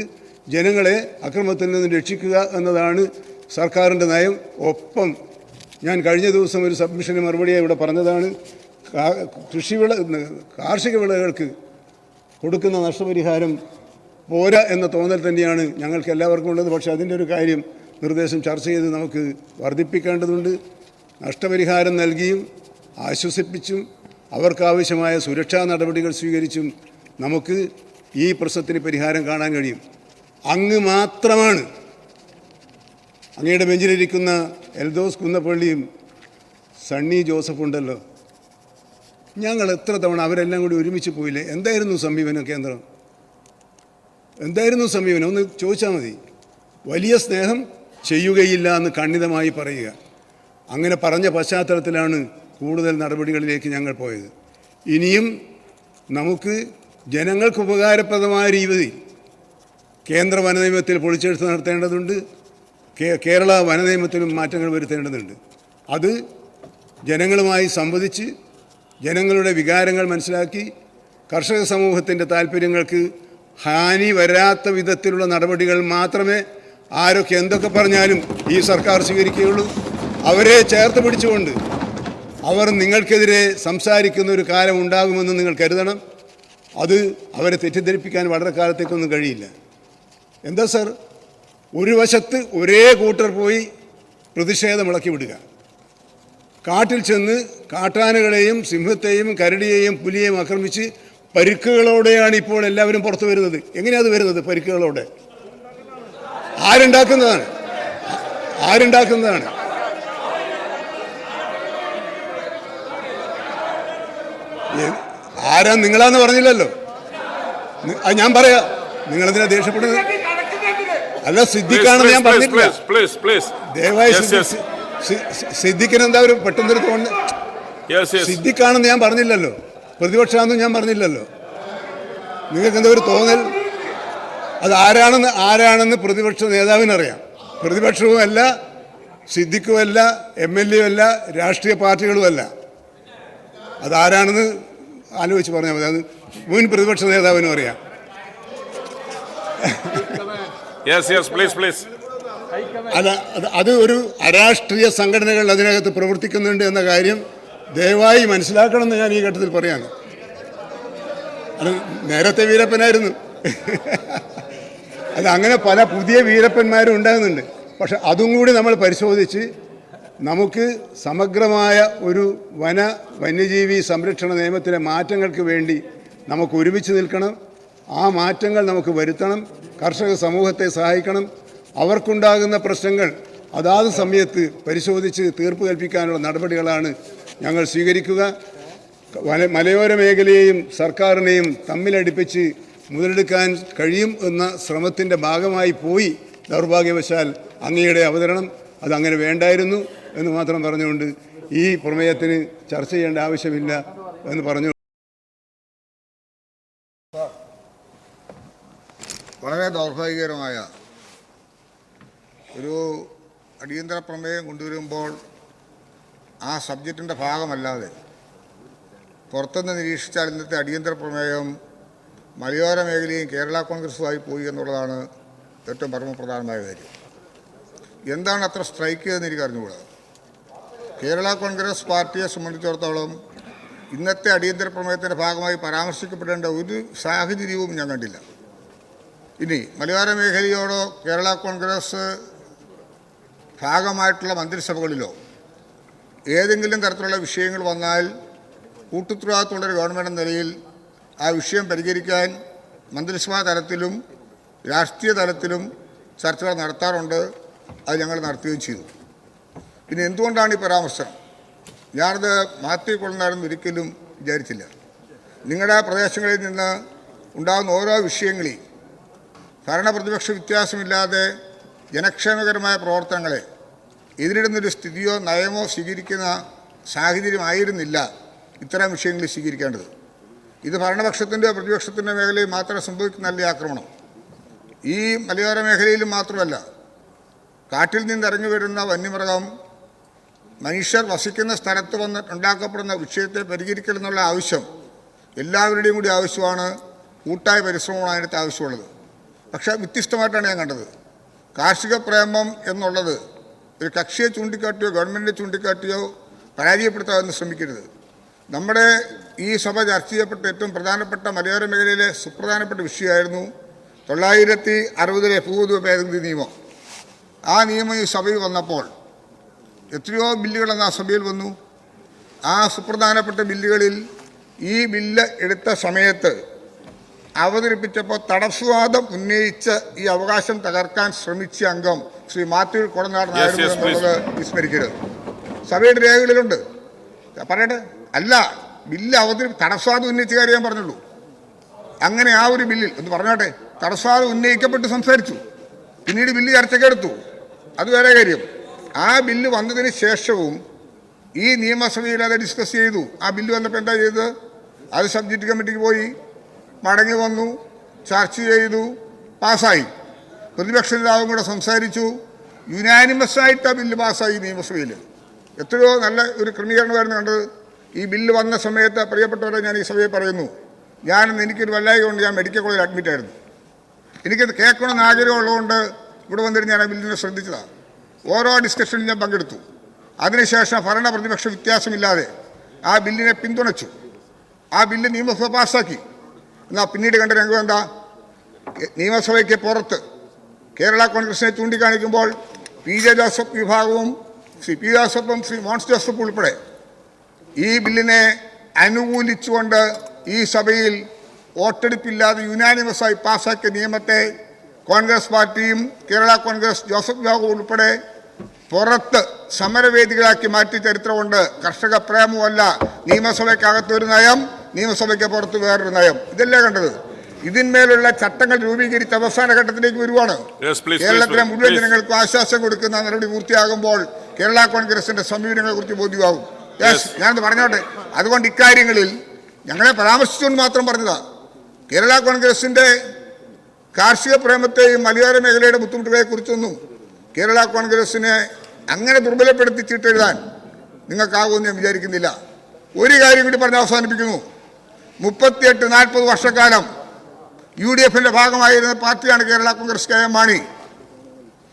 ജനങ്ങളെ അക്രമത്തിൽ നിന്ന് രക്ഷിക്കുക എന്നതാണ് സർക്കാരിൻ്റെ നയം. ഒപ്പം ഞാൻ കഴിഞ്ഞ ദിവസം ഒരു സബ്മിഷന് മറുപടിയായി ഇവിടെ പറഞ്ഞതാണ്, കാർഷിക വിളകൾക്ക് കൊടുക്കുന്ന നഷ്ടപരിഹാരം പോരാ എന്ന തോന്നൽ തന്നെയാണ് ഞങ്ങൾക്ക് എല്ലാവർക്കും ഉള്ളത്. പക്ഷേ അതിൻ്റെ ഒരു കാര്യം നിർദ്ദേശം ചർച്ച ചെയ്ത് നമുക്ക് വർദ്ധിപ്പിക്കേണ്ടതുണ്ട്. നഷ്ടപരിഹാരം നൽകിയും ആശ്വസിപ്പിച്ചും അവർക്കാവശ്യമായ സുരക്ഷാ നടപടികൾ സ്വീകരിച്ചും നമുക്ക് ഈ പ്രശ്നത്തിന് പരിഹാരം കാണാൻ കഴിയും. അങ്ങ് മാത്രമാണ്, അങ്ങയുടെ ബെഞ്ചിലിരിക്കുന്ന എൽദോസ് കുന്നപ്പള്ളിയും സണ്ണി ജോസഫ് ഉണ്ടല്ലോ, ഞങ്ങൾ എത്ര തവണ അവരെല്ലാം കൂടി ഒരുമിച്ച് പോയില്ലേ? എന്തായിരുന്നു സമീപനം? കേന്ദ്രം എന്തായിരുന്നു സമീപനം? ഒന്ന് ചോദിച്ചാൽ മതി. വലിയ സ്നേഹം ചെയ്യുകയില്ല എന്ന് ഖണ്ഡിതമായി പറയുക. അങ്ങനെ പറഞ്ഞ പശ്ചാത്തലത്തിലാണ് കൂടുതൽ നടപടികളിലേക്ക് ഞങ്ങൾ പോയത്. ഇനിയും നമുക്ക് ജനങ്ങൾക്ക് ഉപകാരപ്രദമായ രീതിയിൽ കേന്ദ്ര വനനിയമത്തിൽ പൊളിച്ചെഴുത്ത് നടത്തേണ്ടതുണ്ട്. കേരള വനനിയമത്തിലും മാറ്റങ്ങൾ വരുത്തേണ്ടതുണ്ട്. അത് ജനങ്ങളുമായി സംവദിച്ച് ജനങ്ങളുടെ വികാരങ്ങൾ മനസ്സിലാക്കി കർഷക സമൂഹത്തിൻ്റെ താല്പര്യങ്ങൾക്ക് ഹാനി വരാത്ത വിധത്തിലുള്ള നടപടികൾ മാത്രമേ ആരൊക്കെ എന്തൊക്കെ പറഞ്ഞാലും ഈ സർക്കാർ സ്വീകരിക്കുകയുള്ളൂ. അവരെ ചേർത്ത് പിടിച്ചുകൊണ്ട് അവർ നിങ്ങൾക്കെതിരെ സംസാരിക്കുന്ന ഒരു കാലം ഉണ്ടാകുമെന്ന് നിങ്ങൾ കരുതണം. അത് അവരെ തെറ്റിദ്ധരിപ്പിക്കാൻ വളരെ കാലത്തേക്കൊന്നും കഴിയില്ല. എന്താ സർ, ഒരു വശത്ത് ഒരേ കൂട്ടർ പോയി പ്രതിഷേധം ഇളക്കി വിടുക, കാട്ടിൽ ചെന്ന് കാട്ടാനകളെയും സിംഹത്തെയും കരടിയെയും പുലിയെയും ആക്രമിച്ച് പരിക്കുകളോടെയാണ് ഇപ്പോൾ എല്ലാവരും പുറത്തു വരുന്നത്. എങ്ങനെയാണ് അത് വരുന്നത്? പരിക്കുകളോടെ. ആരുണ്ടാക്കുന്നതാണ്? ആരാ? നിങ്ങളാന്ന് പറഞ്ഞില്ലല്ലോ. അത് ഞാൻ പറയാം. നിങ്ങളെന്തിനാ ദേഷ്യപ്പെടുന്നത്? അല്ല, സിദ്ദിഖാണെന്ന് ഞാൻ പറഞ്ഞിട്ടില്ല. ദയവായി സിദ്ദിഖിന് എന്താ ഒരു പെട്ടെന്നൊരു തോന്നുന്നു? സിദ്ദിഖാണെന്ന് ഞാൻ പറഞ്ഞില്ലല്ലോ, പ്രതിപക്ഷമാണെന്ന് ഞാൻ പറഞ്ഞില്ലല്ലോ. നിങ്ങൾക്ക് എന്താ ഒരു തോന്നൽ? അത് ആരാണെന്ന് പ്രതിപക്ഷ നേതാവിനറിയാം. പ്രതിപക്ഷവുമല്ല, സിദ്ദിഖുമല്ല, MLA അല്ല, രാഷ്ട്രീയ പാർട്ടികളുമല്ല. അതാരാണെന്ന് ആലോചിച്ച് പറഞ്ഞാൽ മതി. അത് മുൻ പ്രതിപക്ഷ നേതാവിനും അറിയാം. അല്ല, അത് ഒരു അരാഷ്ട്രീയ സംഘടനകൾ അതിനകത്ത് പ്രവർത്തിക്കുന്നുണ്ട് എന്ന കാര്യം ദയവായി മനസ്സിലാക്കണമെന്ന് ഞാൻ ഈ ഘട്ടത്തിൽ പറയാണ്. അത് നേരത്തെ വീരപ്പനായിരുന്നു. അത് അങ്ങനെ പല പുതിയ വീരപ്പന്മാരും ഉണ്ടാകുന്നുണ്ട്. പക്ഷെ അതും കൂടി നമ്മൾ പരിശോധിച്ച് നമുക്ക് സമഗ്രമായ ഒരു വന്യജീവി സംരക്ഷണ നിയമത്തിലെ മാറ്റങ്ങൾക്ക് വേണ്ടി നമുക്ക് ഒരുമിച്ച് നിൽക്കണം. ആ മാറ്റങ്ങൾ നമുക്ക് വരുത്തണം. കർഷക സമൂഹത്തെ സഹായിക്കണം. അവർക്കുണ്ടാകുന്ന പ്രശ്നങ്ങൾ അതാത് സമയത്ത് പരിശോധിച്ച് തീർപ്പ് കൽപ്പിക്കാനുള്ള നടപടികളാണ് ഞങ്ങൾ സ്വീകരിക്കുക. മലയോര മേഖലയെയും സർക്കാരിനെയും തമ്മിലടിപ്പിച്ച് മുതലെടുക്കാൻ കഴിയും എന്ന ശ്രമത്തിൻ്റെ ഭാഗമായി പോയി ദൗർഭാഗ്യവശാൽ അങ്ങയുടെ അവതരണം അതങ്ങനെ വേണ്ടായിരുന്നു എന്ന് മാത്രം പറഞ്ഞുകൊണ്ട് ഈ പ്രമേയത്തിന് ചർച്ച ചെയ്യേണ്ട ആവശ്യമില്ല എന്ന് പറഞ്ഞു. വളരെ ദൗർഭാഗ്യകരമായ ഒരു അടിയന്തര പ്രമേയം കൊണ്ടുവരുമ്പോൾ ആ സബ്ജക്റ്റിൻ്റെ ഭാഗമല്ലാതെ പുറത്തുനിന്ന് നിരീക്ഷിച്ചാൽ ഇന്നത്തെ അടിയന്തര പ്രമേയം മലയോര മേഖലയും കേരള കോൺഗ്രസുമായി പോയി എന്നുള്ളതാണ് ഏറ്റവും പരമപ്രധാനമായ കാര്യം. എന്താണ് അത്ര സ്ട്രൈക്ക് ചെയ്തെന്ന് എനിക്ക് അറിഞ്ഞുകൂടാ. കേരള കോൺഗ്രസ് പാർട്ടിയെ സംബന്ധിച്ചിടത്തോളം ഇന്നത്തെ അടിയന്തര പ്രമേയത്തിൻ്റെ ഭാഗമായി പരാമർശിക്കപ്പെടേണ്ട ഒരു സാഹചര്യവും ഞാൻ കണ്ടില്ല. ഇനി മലയോര മേഖലയോടോ കേരള കോൺഗ്രസ് ഭാഗമായിട്ടുള്ള മന്ത്രിസഭകളിലോ ഏതെങ്കിലും തരത്തിലുള്ള വിഷയങ്ങൾ വന്നാൽ കൂട്ടുത്തരവാദിത്തമുള്ളൊരു ഗവൺമെൻറ് എന്ന നിലയിൽ ആ വിഷയം പരിഹരിക്കാൻ മന്ത്രിസഭാ തലത്തിലും രാഷ്ട്രീയ തലത്തിലും ചർച്ചകൾ നടത്താറുണ്ട്. അത് ഞങ്ങൾ നടത്തുകയും ചെയ്തു. പിന്നെ എന്തുകൊണ്ടാണ് ഈ പരാമർശം? ഞാനത് മാറ്റിക്കൊള്ളുന്നാണെന്ന് ഒരിക്കലും വിചാരിച്ചില്ല. നിങ്ങളുടെ പ്രദേശങ്ങളിൽ നിന്ന് ഉണ്ടാകുന്ന ഓരോ വിഷയങ്ങളെയും ഭരണപ്രതിപക്ഷ വ്യത്യാസമില്ലാതെ ജനക്ഷേമകരമായ പ്രവർത്തനങ്ങളെ എതിരിടുന്നൊരു സ്ഥിതിയോ നയമോ സ്വീകരിക്കുന്ന സാഹചര്യമായിരുന്നില്ല ഇത്തരം വിഷയങ്ങളിൽ സ്വീകരിക്കേണ്ടത്. ഇത് ഭരണപക്ഷത്തിൻ്റെയോ പ്രതിപക്ഷത്തിൻ്റെ മേഖലയിൽ മാത്രം സംഭവിക്കുന്നതല്ല ആക്രമണം. ഈ മലയോര മേഖലയിലും മാത്രമല്ല, കാട്ടിൽ നിന്നിറങ്ങി വരുന്ന വന്യമൃഗം മനുഷ്യർ വസിക്കുന്ന സ്ഥലത്ത് വന്ന് ഉണ്ടാക്കപ്പെടുന്ന വിഷയത്തെ പരിഹരിക്കലെന്നുള്ള ആവശ്യം എല്ലാവരുടെയും കൂടി ആവശ്യമാണ്. കൂട്ടായ പരിശ്രമമാണ് അതിനകത്ത് ആവശ്യമുള്ളത്. പക്ഷേ വ്യത്യസ്തമായിട്ടാണ് ഞാൻ കണ്ടത്. കാർഷിക പ്രേമം എന്നുള്ളത് ഒരു കക്ഷിയെ ചൂണ്ടിക്കാട്ടിയോ ഗവൺമെൻറ്റിനെ ചൂണ്ടിക്കാട്ടിയോ പരാജയപ്പെടുത്താമെന്ന് ശ്രമിക്കരുത്. നമ്മുടെ ഈ സഭ ചർച്ച ചെയ്യപ്പെട്ട ഏറ്റവും പ്രധാനപ്പെട്ട മലയോര മേഖലയിലെ സുപ്രധാനപ്പെട്ട വിഷയമായിരുന്നു 960 ഭൂവിനിയോഗ ഭേദഗതി നിയമം. ആ നിയമം ഈ സഭയിൽ വന്നപ്പോൾ എത്രയോ ബില്ലുകളെന്ന് ആ സഭയിൽ വന്നു. ആ സുപ്രധാനപ്പെട്ട ബില്ലുകളിൽ ഈ ബില്ല് എടുത്ത സമയത്ത് അവതരിപ്പിച്ചപ്പോൾ തടസ്സവാദം ഉന്നയിച്ച് ഈ അവകാശം തകർക്കാൻ ശ്രമിച്ച അംഗം ശ്രീ മാത്യു കൊടനാടനായിരുന്നു എന്നുള്ളത് വിസ്മരിക്കരുത്. സഭയുടെ രേഖകളിലുണ്ട്. പറയട്ടെ, അല്ല, ബില്ല് തടസ്സവാദം ഉന്നയിച്ച കാര്യം ഞാൻ പറഞ്ഞുള്ളൂ. അങ്ങനെ ആ ഒരു ബില്ലിൽ എന്ന് പറഞ്ഞോട്ടെ, തടസ്സവാദം ഉന്നയിക്കപ്പെട്ട് സംസാരിച്ചു, പിന്നീട് ബില്ല് ചർച്ചയ്ക്കെടുത്തു, അത് വേറെ കാര്യം. ആ ബില്ല് വന്നതിന് ശേഷവും ഈ നിയമസഭയിൽ അത് ഡിസ്കസ് ചെയ്തു. ആ ബില്ല് വന്നപ്പോൾ എന്താ ചെയ്തത്? അത് സബ്ജക്റ്റ് കമ്മിറ്റിക്ക് പോയി, മടങ്ങി വന്നു, ചർച്ച ചെയ്തു, പാസ്സായി. പ്രതിപക്ഷ നേതാവും കൂടെ സംസാരിച്ചു. യുനാനിമസായിട്ട് ആ ബില്ല് പാസ്സായി നിയമസഭയിൽ. എത്രയോ നല്ല ഒരു ക്രമീകരണമായിരുന്നു കണ്ടത്. ഈ ബില്ല് വന്ന സമയത്ത് പ്രിയപ്പെട്ടവരെ ഞാൻ ഈ സഭയിൽ പറയുന്നു, എനിക്കൊരു വല്ലായ്ക കൊണ്ട് ഞാൻ മെഡിക്കൽ കോളേജിൽ അഡ്മിറ്റായിരുന്നു. എനിക്കത് കേൾക്കണമെന്ന് ആഗ്രഹമുള്ളതുകൊണ്ട് ഇവിടെ വന്നിട്ട് ഞാൻ ആ ബില്ലിനെ ശ്രദ്ധിച്ചതാണ്. ഓരോ ഡിസ്കഷനിലും ഞാൻ പങ്കെടുത്തു. അതിനുശേഷം ഭരണ പ്രതിപക്ഷ വ്യത്യാസമില്ലാതെ ആ ബില്ലിനെ പിന്തുണച്ചു. ആ ബില്ല് നിയമസഭ പാസ്സാക്കി. എന്നാൽ പിന്നീട് കണ്ട രംഗം എന്താ? നിയമസഭയ്ക്ക് പുറത്ത് കേരള കോൺഗ്രസിനെ ചൂണ്ടിക്കാണിക്കുമ്പോൾ PJ ജോസഫ് വിഭാഗവും ശ്രീ P ജോസഫും ശ്രീ മോൻസ് ജോസഫ് ഉൾപ്പെടെ ഈ ബില്ലിനെ അനുകൂലിച്ചുകൊണ്ട് ഈ സഭയിൽ വോട്ടെടുപ്പില്ലാതെ യുനാനിമസായി പാസ്സാക്കിയ നിയമത്തെ കോൺഗ്രസ് പാർട്ടിയും കേരള കോൺഗ്രസ് ജോസഫ് വിഭാഗവും ഉൾപ്പെടെ പുറത്ത് സമരവേദികളാക്കി മാറ്റി ചരിത്രമുണ്ട്. കർഷക പ്രേമമല്ല, നിയമസഭയ്ക്കകത്തൊരു നയം, നിയമസഭയ്ക്ക് പുറത്ത് വേറൊരു നയം. ഇതല്ലേ കണ്ടത്? ഇതിന്മേലുള്ള ചട്ടങ്ങൾ രൂപീകരിച്ച് അവസാന ഘട്ടത്തിലേക്ക് വരുവാണ്. കേരളത്തിലെ മുഴുവൻ ജനങ്ങൾക്കും ആശ്വാസം കൊടുക്കുന്ന നടപടി പൂർത്തിയാകുമ്പോൾ കേരള കോൺഗ്രസിന്റെ സമീപനങ്ങളെ കുറിച്ച് ബോധ്യമാകും. ഞാനത് പറഞ്ഞോട്ടെ. അതുകൊണ്ട് ഇക്കാര്യങ്ങളിൽ ഞങ്ങളെ പരാമർശിച്ചുകൊണ്ട് മാത്രം പറഞ്ഞതാ. കേരള കോൺഗ്രസിന്റെ കാർഷിക പ്രേമത്തെയും മലയോര മേഖലയുടെ ബുദ്ധിമുട്ടുകളെ കുറിച്ചൊന്നും കേരള കോൺഗ്രസിനെ അങ്ങനെ ദുർബലപ്പെടുത്തിച്ചിട്ടെഴുതാൻ നിങ്ങൾക്കാകുമെന്ന് ഞാൻ വിചാരിക്കുന്നില്ല. ഒരു കാര്യം കൂടി പറഞ്ഞ് അവസാനിപ്പിക്കുന്നു. 38-40 വർഷക്കാലം UDFിൻ്റെ ഭാഗമായിരുന്ന പാർട്ടിയാണ് കേരള കോൺഗ്രസ്. KM മാണി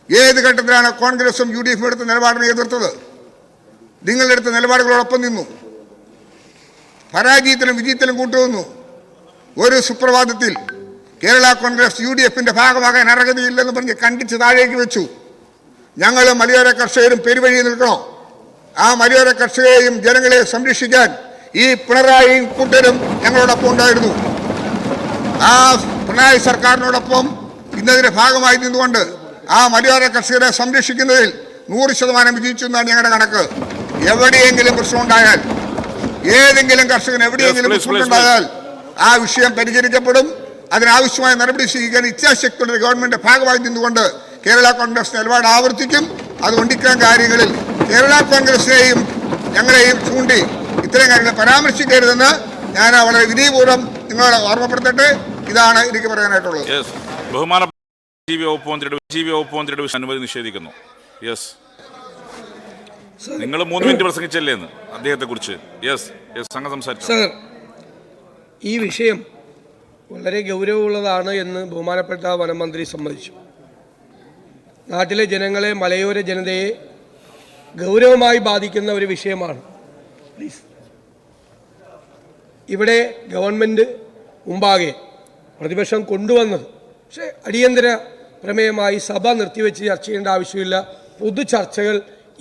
ഏത് ഘട്ടത്തിലാണ് കോൺഗ്രസും UDFും എടുത്ത നിലപാടിനെ എതിർത്തത്? നിങ്ങളെടുത്ത നിലപാടുകളോടൊപ്പം നിന്നു. പരാജയത്തിലും വിജയത്തിലും കൂട്ടുനിന്നു. ഒരു സുപ്രഭാതത്തിൽ കേരള കോൺഗ്രസ് UDFിൻ്റെ ഭാഗമാകാൻ അർഹതയില്ലെന്ന് പറഞ്ഞ് കണ്ടിച്ച് താഴേക്ക് വെച്ചു. ഞങ്ങൾ മലയോര കർഷകരും പെരുവഴി നിൽക്കണോ? ആ മലയോര കർഷകരെയും ജനങ്ങളെ സംരക്ഷിക്കാൻ ഈ പിണറായിയും കൂട്ടരും ഞങ്ങളോടൊപ്പം ഉണ്ടായിരുന്നു. ആ പിണറായി സർക്കാരിനോടൊപ്പം ഇന്നതിൻ്റെ ഭാഗമായി നിന്നുകൊണ്ട് ആ മലയോര കർഷകരെ സംരക്ഷിക്കുന്നതിൽ 100% വിജയിച്ചു എന്നാണ് ഞങ്ങളുടെ കണക്ക്. എവിടെയെങ്കിലും പ്രശ്നമുണ്ടായാൽ, ഏതെങ്കിലും കർഷകന് എവിടെയെങ്കിലും ബുദ്ധിമുട്ടുണ്ടായാൽ ആ വിഷയം പരിഹരിക്കപ്പെടും. അതിനാവശ്യമായ നടപടി സ്വീകരിക്കാൻ ഇച്ഛാശക്തിയുള്ള ഗവൺമെൻറ് ഭാഗമായി നിന്നുകൊണ്ട് കേരള കോൺഗ്രസ് നിലപാട് ആവർത്തിക്കും. അതുകൊണ്ട് ഇത്തരം കാര്യങ്ങളിൽ കേരള കോൺഗ്രസിനെയും ഞങ്ങളെയും ചൂണ്ടി ഇത്തരം കാര്യങ്ങൾ പരാമർശിക്കരുതെന്ന് ഞാൻ വളരെ വിനയപൂർവ്വം നിങ്ങളോട് ഓർമ്മപ്പെടുത്തട്ടെ. ഇതാണ് എനിക്ക് പറയാനായിട്ടുള്ളത്. ബഹുമാനപ്പെട്ട വകുപ്പ് മന്ത്രിയുടെ അനുമതി നിഷേധിക്കുന്നു. നിങ്ങൾ 3 മിനിറ്റ് പ്രസംഗിച്ചല്ലേ എന്ന് അദ്ദേഹത്തെ കുറിച്ച്? സംഘം സംസാരിച്ചു. സർ, ഈ വിഷയം വളരെ ഗൗരവമുള്ളതാണ് എന്ന് ബഹുമാനപ്പെട്ട വനമന്ത്രി സമ്മതിച്ചു. നാട്ടിലെ ജനങ്ങളെ, മലയോര ജനതയെ ഗൗരവമായി ബാധിക്കുന്ന ഒരു വിഷയമാണ്. പ്ലീസ്. ഇവിടെ ഗവൺമെൻറ് മുമ്പാകെ പ്രതിപക്ഷം കൊണ്ടുവന്നത്, പക്ഷേ അടിയന്തര പ്രമേയമായി സഭ നിർത്തിവെച്ച് ചർച്ച ചെയ്യേണ്ട ആവശ്യമില്ല, പൊതു ചർച്ചകൾ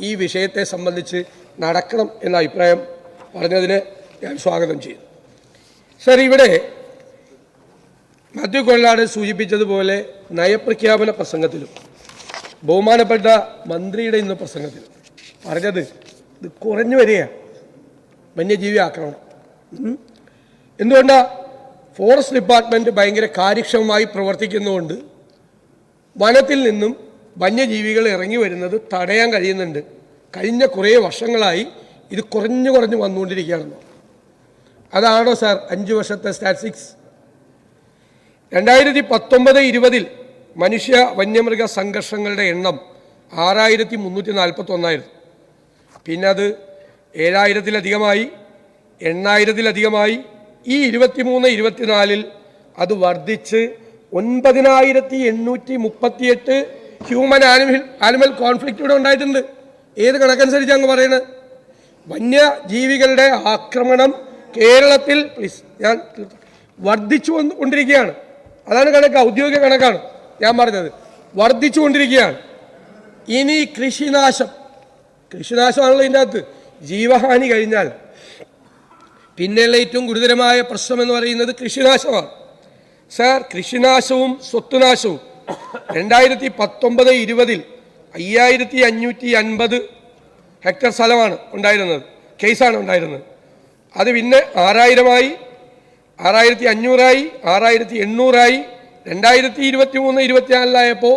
ഈ വിഷയത്തെ സംബന്ധിച്ച് നടക്കണം എന്ന അഭിപ്രായം പറഞ്ഞതിന് ഞാൻ സ്വാഗതം ചെയ്യുന്നു. സർ, ഇവിടെ മാത്യു കൊള്ളാട് സൂചിപ്പിച്ചതുപോലെ നയപ്രഖ്യാപന പ്രസംഗത്തിലും ബഹുമാനപ്പെട്ട മന്ത്രിയുടെ ഇന്ന് പ്രസംഗത്തിലും പറഞ്ഞത് ഇത് കുറഞ്ഞു വരികയാണ് വന്യജീവി ആക്രമണം. എന്തുകൊണ്ടാണ്? ഫോറസ്റ്റ് ഡിപ്പാർട്ട്മെൻറ്റ് ഭയങ്കര കാര്യക്ഷമമായി പ്രവർത്തിക്കുന്നതുകൊണ്ട് വനത്തിൽ നിന്നും വന്യജീവികൾ ഇറങ്ങി വരുന്നത് തടയാൻ കഴിയുന്നുണ്ട്. കഴിഞ്ഞ കുറേ വർഷങ്ങളായി ഇത് കുറഞ്ഞു വന്നുകൊണ്ടിരിക്കുകയാണെന്നോ? അതാണോ സാർ 5 വർഷത്തെ സ്റ്റാറ്റിസ്റ്റിക്സ്? 2019-20 മനുഷ്യ വന്യമൃഗ സംഘർഷങ്ങളുടെ എണ്ണം 6341. പിന്നെ അത് 7000-ലധികമായി, 8000-ലധികമായി. ഈ 23-24 അത് വർദ്ധിച്ച് 9838 ഹ്യൂമൻ ആനിമൽ കോൺഫ്ലിക്റ്റ് ഇവിടെ ഉണ്ടായിട്ടുണ്ട്. ഏത് കണക്കനുസരിച്ച് അങ്ങ് പറയുന്നത്? വന്യജീവികളുടെ ആക്രമണം കേരളത്തിൽ ഞാൻ വർദ്ധിച്ചു കൊണ്ടിരിക്കുകയാണ്. അതാണ് കണക്ക്, ഔദ്യോഗിക കണക്കാണ് ഞാൻ പറഞ്ഞത്. വർദ്ധിച്ചു കൊണ്ടിരിക്കുകയാണ്. ഇനി കൃഷിനാശമാണല്ലോ ഇതിൻ്റെ അകത്ത്. ജീവഹാനി കഴിഞ്ഞാൽ പിന്നെയുള്ള ഏറ്റവും ഗുരുതരമായ പ്രശ്നം എന്ന് പറയുന്നത് കൃഷിനാശമാണ്. സാർ, കൃഷിനാശവും സ്വത്തുനാശവും 2019-20 5550 ഹെക്ടർ സ്ഥലമാണ് ഉണ്ടായിരുന്നത്, കേസാണ് ഉണ്ടായിരുന്നത്. അത് പിന്നെ 6000-ആയി, 6500-ആയി, 6800-ആയി. 2023-24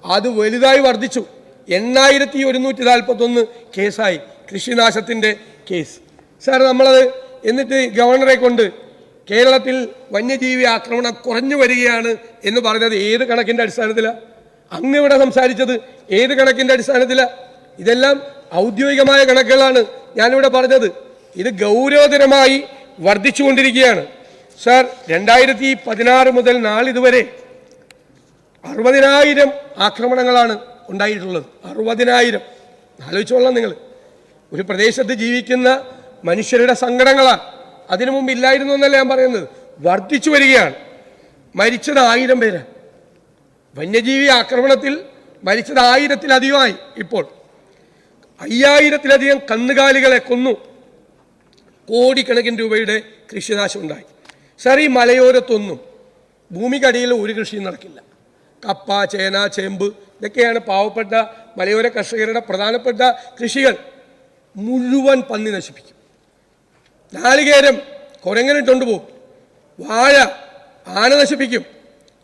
അത് വലുതായി വർദ്ധിച്ചു. 8141 കേസായി, കൃഷിനാശത്തിൻ്റെ കേസ്. സാർ, നമ്മളത് എന്നിട്ട് ഗവർണറെ കൊണ്ട് കേരളത്തിൽ വന്യജീവി ആക്രമണം കുറഞ്ഞു വരികയാണ് എന്ന് പറഞ്ഞത് ഏത് കണക്കിൻ്റെ അടിസ്ഥാനത്തിലാണ്? അങ്ങ് ഇവിടെ സംസാരിച്ചത് ഏത് കണക്കിൻ്റെ അടിസ്ഥാനത്തിലാണ്? ഇതെല്ലാം ഔദ്യോഗികമായ കണക്കുകളാണ് ഞാനിവിടെ പറഞ്ഞത്. ഇത് ഗൗരവതരമായി വർദ്ധിച്ചുകൊണ്ടിരിക്കുകയാണ്. സാർ, 2016 മുതൽ നാളിതുവരെ 60,000 ആക്രമണങ്ങളാണ് ഉണ്ടായിട്ടുള്ളത്. 60,000. ആലോചിച്ചോളാം നിങ്ങൾ. ഒരു പ്രദേശത്ത് ജീവിക്കുന്ന മനുഷ്യരുടെ സങ്കടങ്ങളാണ്. അതിനു മുമ്പ് ഇല്ലായിരുന്നു എന്നല്ല ഞാൻ പറയുന്നത്, വർദ്ധിച്ചു വരികയാണ്. മരിച്ചത് 1000 പേര്. വന്യജീവി ആക്രമണത്തിൽ മരിച്ചത് 1000-ലധികമായി. ഇപ്പോൾ 5000-ലധികം കന്നുകാലികളെ കൊന്നു. കോടിക്കണക്കിന് രൂപയുടെ കൃഷിനാശം ഉണ്ടായി. സാർ, ഈ മലയോരത്തൊന്നും ഭൂമിക്കടിയിൽ ഒരു കൃഷിയും നടക്കില്ല. കപ്പ, ചേന, ചേമ്പ് ഇതൊക്കെയാണ് പാവപ്പെട്ട മലയോര കർഷകരുടെ പ്രധാനപ്പെട്ട കൃഷികൾ. മുഴുവൻ പന്നി നശിപ്പിക്കും. നാളികേരം കുരങ്ങനിട്ടുകൊണ്ട് പോകും. വാഴ ആന നശിപ്പിക്കും.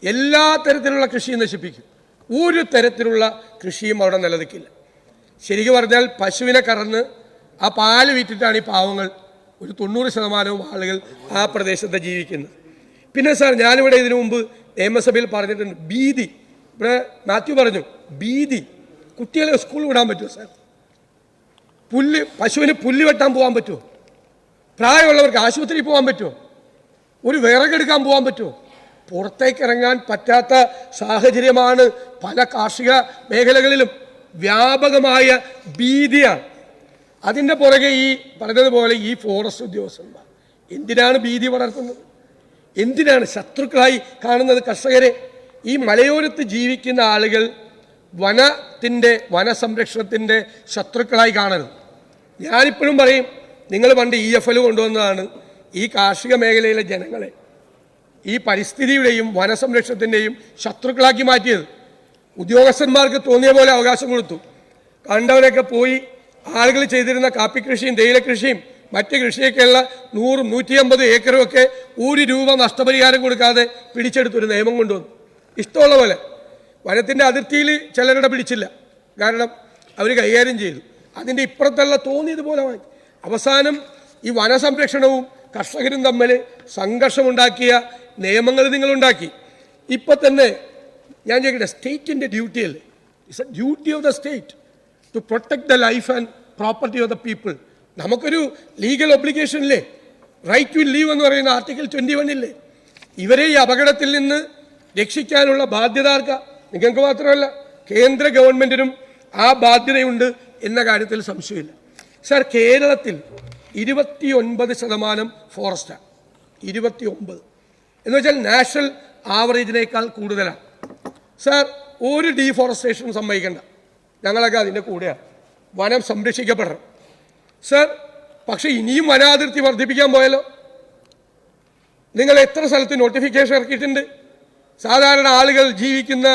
എല്ലാ തരത്തിലുള്ള കൃഷിയും നശിപ്പിക്കും. ഒരു തരത്തിലുള്ള കൃഷിയും അവിടെ നിലനിൽക്കില്ല. ശരിക്കും പറഞ്ഞാൽ പശുവിനെ കറന്ന് ആ പാല് വിറ്റിട്ടാണ് ഈ പാവങ്ങൾ, ഒരു 90% ആളുകൾ ആ പ്രദേശത്ത് ജീവിക്കുന്നത്. പിന്നെ സാർ, ഞാനിവിടെ ഇതിനു മുമ്പ് നിയമസഭയിൽ പറഞ്ഞിട്ടുണ്ട്, ഭീതി. ഇവിടെ മാത്യു പറഞ്ഞു ഭീതി. കുട്ടികളെ സ്കൂൾ വിടാൻ പറ്റുമോ സാർ? പശുവിന് പുല്ല് വെട്ടാൻ പോകാൻ പറ്റുമോ? പ്രായമുള്ളവർക്ക് ആശുപത്രിയിൽ പോകാൻ പറ്റുമോ? ഒരു വിറകെടുക്കാൻ പോകാൻ പറ്റുമോ? പുറത്തേക്ക് ഇറങ്ങാൻ പറ്റാത്ത സാഹചര്യമാണ് പല കാർഷിക മേഖലകളിലും. വ്യാപകമായ ഭീതിയാണ്. അതിൻ്റെ പുറകെ ഈ പറഞ്ഞതുപോലെ ഈ ഫോറസ്റ്റ് ഉദ്യോഗസ്ഥന്മാർ എന്തിനാണ് ഭീതി വളർത്തുന്നത്? എന്തിനാണ് ശത്രുക്കളായി കാണുന്നത് കർഷകരെ? ഈ മലയോരത്ത് ജീവിക്കുന്ന ആളുകൾ വനസംരക്ഷണത്തിൻ്റെ ശത്രുക്കളായി കാണരുത്. ഞാനിപ്പോഴും പറയും, നിങ്ങൾ പണ്ട് EFL കൊണ്ടുവന്നതാണ് ഈ കാർഷിക മേഖലയിലെ ജനങ്ങളെ ഈ പരിസ്ഥിതിയുടെയും വനസംരക്ഷണത്തിൻ്റെയും ശത്രുക്കളാക്കി മാറ്റിയത്. ഉദ്യോഗസ്ഥന്മാർക്ക് തോന്നിയ പോലെ അവകാശം കൊടുത്തു. കണ്ടവരൊക്കെ പോയി ആളുകൾ ചെയ്തിരുന്ന കാപ്പി കൃഷിയും തേയില കൃഷിയും മറ്റ് കൃഷിയൊക്കെയുള്ള 100-150 ഏക്കറുമൊക്കെ ₹1 നഷ്ടപരിഹാരം കൊടുക്കാതെ പിടിച്ചെടുത്തൊരു നിയമം കൊണ്ടുവന്നു. ഇഷ്ടമുള്ള പോലെ വനത്തിൻ്റെ അതിർത്തിയിൽ ചിലരുടെ പിടിച്ചില്ല, കാരണം അവർ കൈകാര്യം ചെയ്തു. അതിൻ്റെ ഇപ്പുറത്തുള്ള തോന്നിയതുപോലെ വാങ്ങി. അവസാനം ഈ വനസംരക്ഷണവും കർഷകരും തമ്മിൽ സംഘർഷമുണ്ടാക്കിയ നിയമങ്ങൾ നിങ്ങളുണ്ടാക്കി. ഇപ്പം തന്നെ ഞാൻ ചോദിക്കട്ടെ, സ്റ്റേറ്റിൻ്റെ ഡ്യൂട്ടി അല്ലേ? It's a duty of the state to protect the life and property of the people. നമുക്കൊരു ലീഗൽ ഒബ്ലിഗേഷൻ ഇല്ലേ? റൈറ്റ് ടു ലീവ് എന്ന് പറയുന്ന ആർട്ടിക്കിൾ 21 ഇല്ലേ? ഇവരെ ഈ അപകടത്തിൽ നിന്ന് രക്ഷിക്കാനുള്ള ബാധ്യത ആർക്കാ? നിങ്ങൾക്ക് മാത്രമല്ല, കേന്ദ്ര ഗവൺമെൻറ്റിനും ആ ബാധ്യതയുണ്ട് എന്ന കാര്യത്തിൽ സംശയമില്ല. സാർ, കേരളത്തിൽ 29% ഫോറസ്റ്റാണ്. 29 എന്ന് വെച്ചാൽ നാഷണൽ ആവറേജിനേക്കാൾ കൂടുതലാണ്. സാർ, ഒരു ഡീഫോറസ്റ്റേഷനും സമ്മതിക്കേണ്ട, ഞങ്ങളൊക്കെ അതിൻ്റെ കൂടെയാണ്. വനം സംരക്ഷിക്കപ്പെടണം സാർ. പക്ഷേ ഇനിയും വനാതിർത്തി വർദ്ധിപ്പിക്കാൻ പോയാലോ? നിങ്ങൾ എത്ര സ്ഥലത്ത് നോട്ടിഫിക്കേഷൻ ഇറക്കിയിട്ടുണ്ട്? സാധാരണ ആളുകൾ ജീവിക്കുന്ന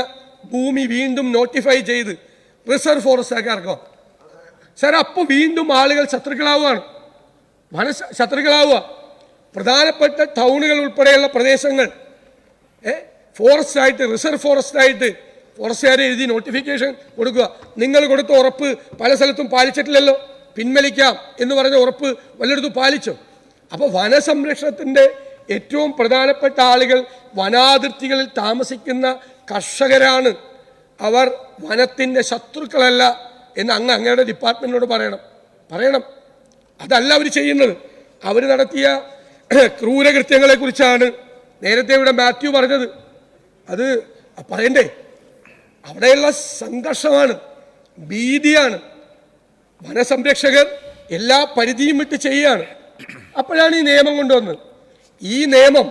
ഭൂമി വീണ്ടും നോട്ടിഫൈ ചെയ്ത് റിസർവ് ഫോറസ്റ്റ് ആക്കി ഇറക്കാം സാർ. അപ്പോൾ വീണ്ടും ആളുകൾ ശത്രുക്കളാവുകയാണ്, ശത്രുക്കളാവുക. പ്രധാനപ്പെട്ട ടൗണുകൾ ഉൾപ്പെടെയുള്ള പ്രദേശങ്ങൾ ഫോറസ്റ്റായിട്ട്, റിസർവ് ഫോറസ്റ്റായിട്ട് ഫോറസ്റ്റുകാരെ എഴുതി നോട്ടിഫിക്കേഷൻ കൊടുക്കുക. നിങ്ങൾ കൊടുത്ത ഉറപ്പ് പല സ്ഥലത്തും പാലിച്ചിട്ടില്ലല്ലോ. പിൻവലിക്കാം എന്ന് പറഞ്ഞ ഉറപ്പ് വല്ലയിടത്തും പാലിച്ചോ? അപ്പോൾ വനസംരക്ഷണത്തിൻ്റെ ഏറ്റവും പ്രധാനപ്പെട്ട ആളുകൾ വനാതിർത്തികളിൽ താമസിക്കുന്ന കർഷകരാണ്. അവർ വനത്തിൻ്റെ ശത്രുക്കളല്ല എന്ന് അങ്ങയുടെ ഡിപ്പാർട്ട്മെൻറ്റിനോട് പറയണം. അതല്ല അവർ ചെയ്യുന്നത്. അവർ നടത്തിയ ക്രൂരകൃത്യങ്ങളെക്കുറിച്ചാണ് നേരത്തെ ഇവിടെ മാത്യു പറഞ്ഞത്. അത് പറയണ്ടേ? അവിടെയുള്ള സംഘർഷമാണ്, ഭീതിയാണ്. വനസംരക്ഷകർ എല്ലാ പരിധിയും വിട്ട് ചെയ്യുകയാണ്. അപ്പോഴാണ് ഈ നിയമം കൊണ്ടുവന്നത്. ഈ നിയമം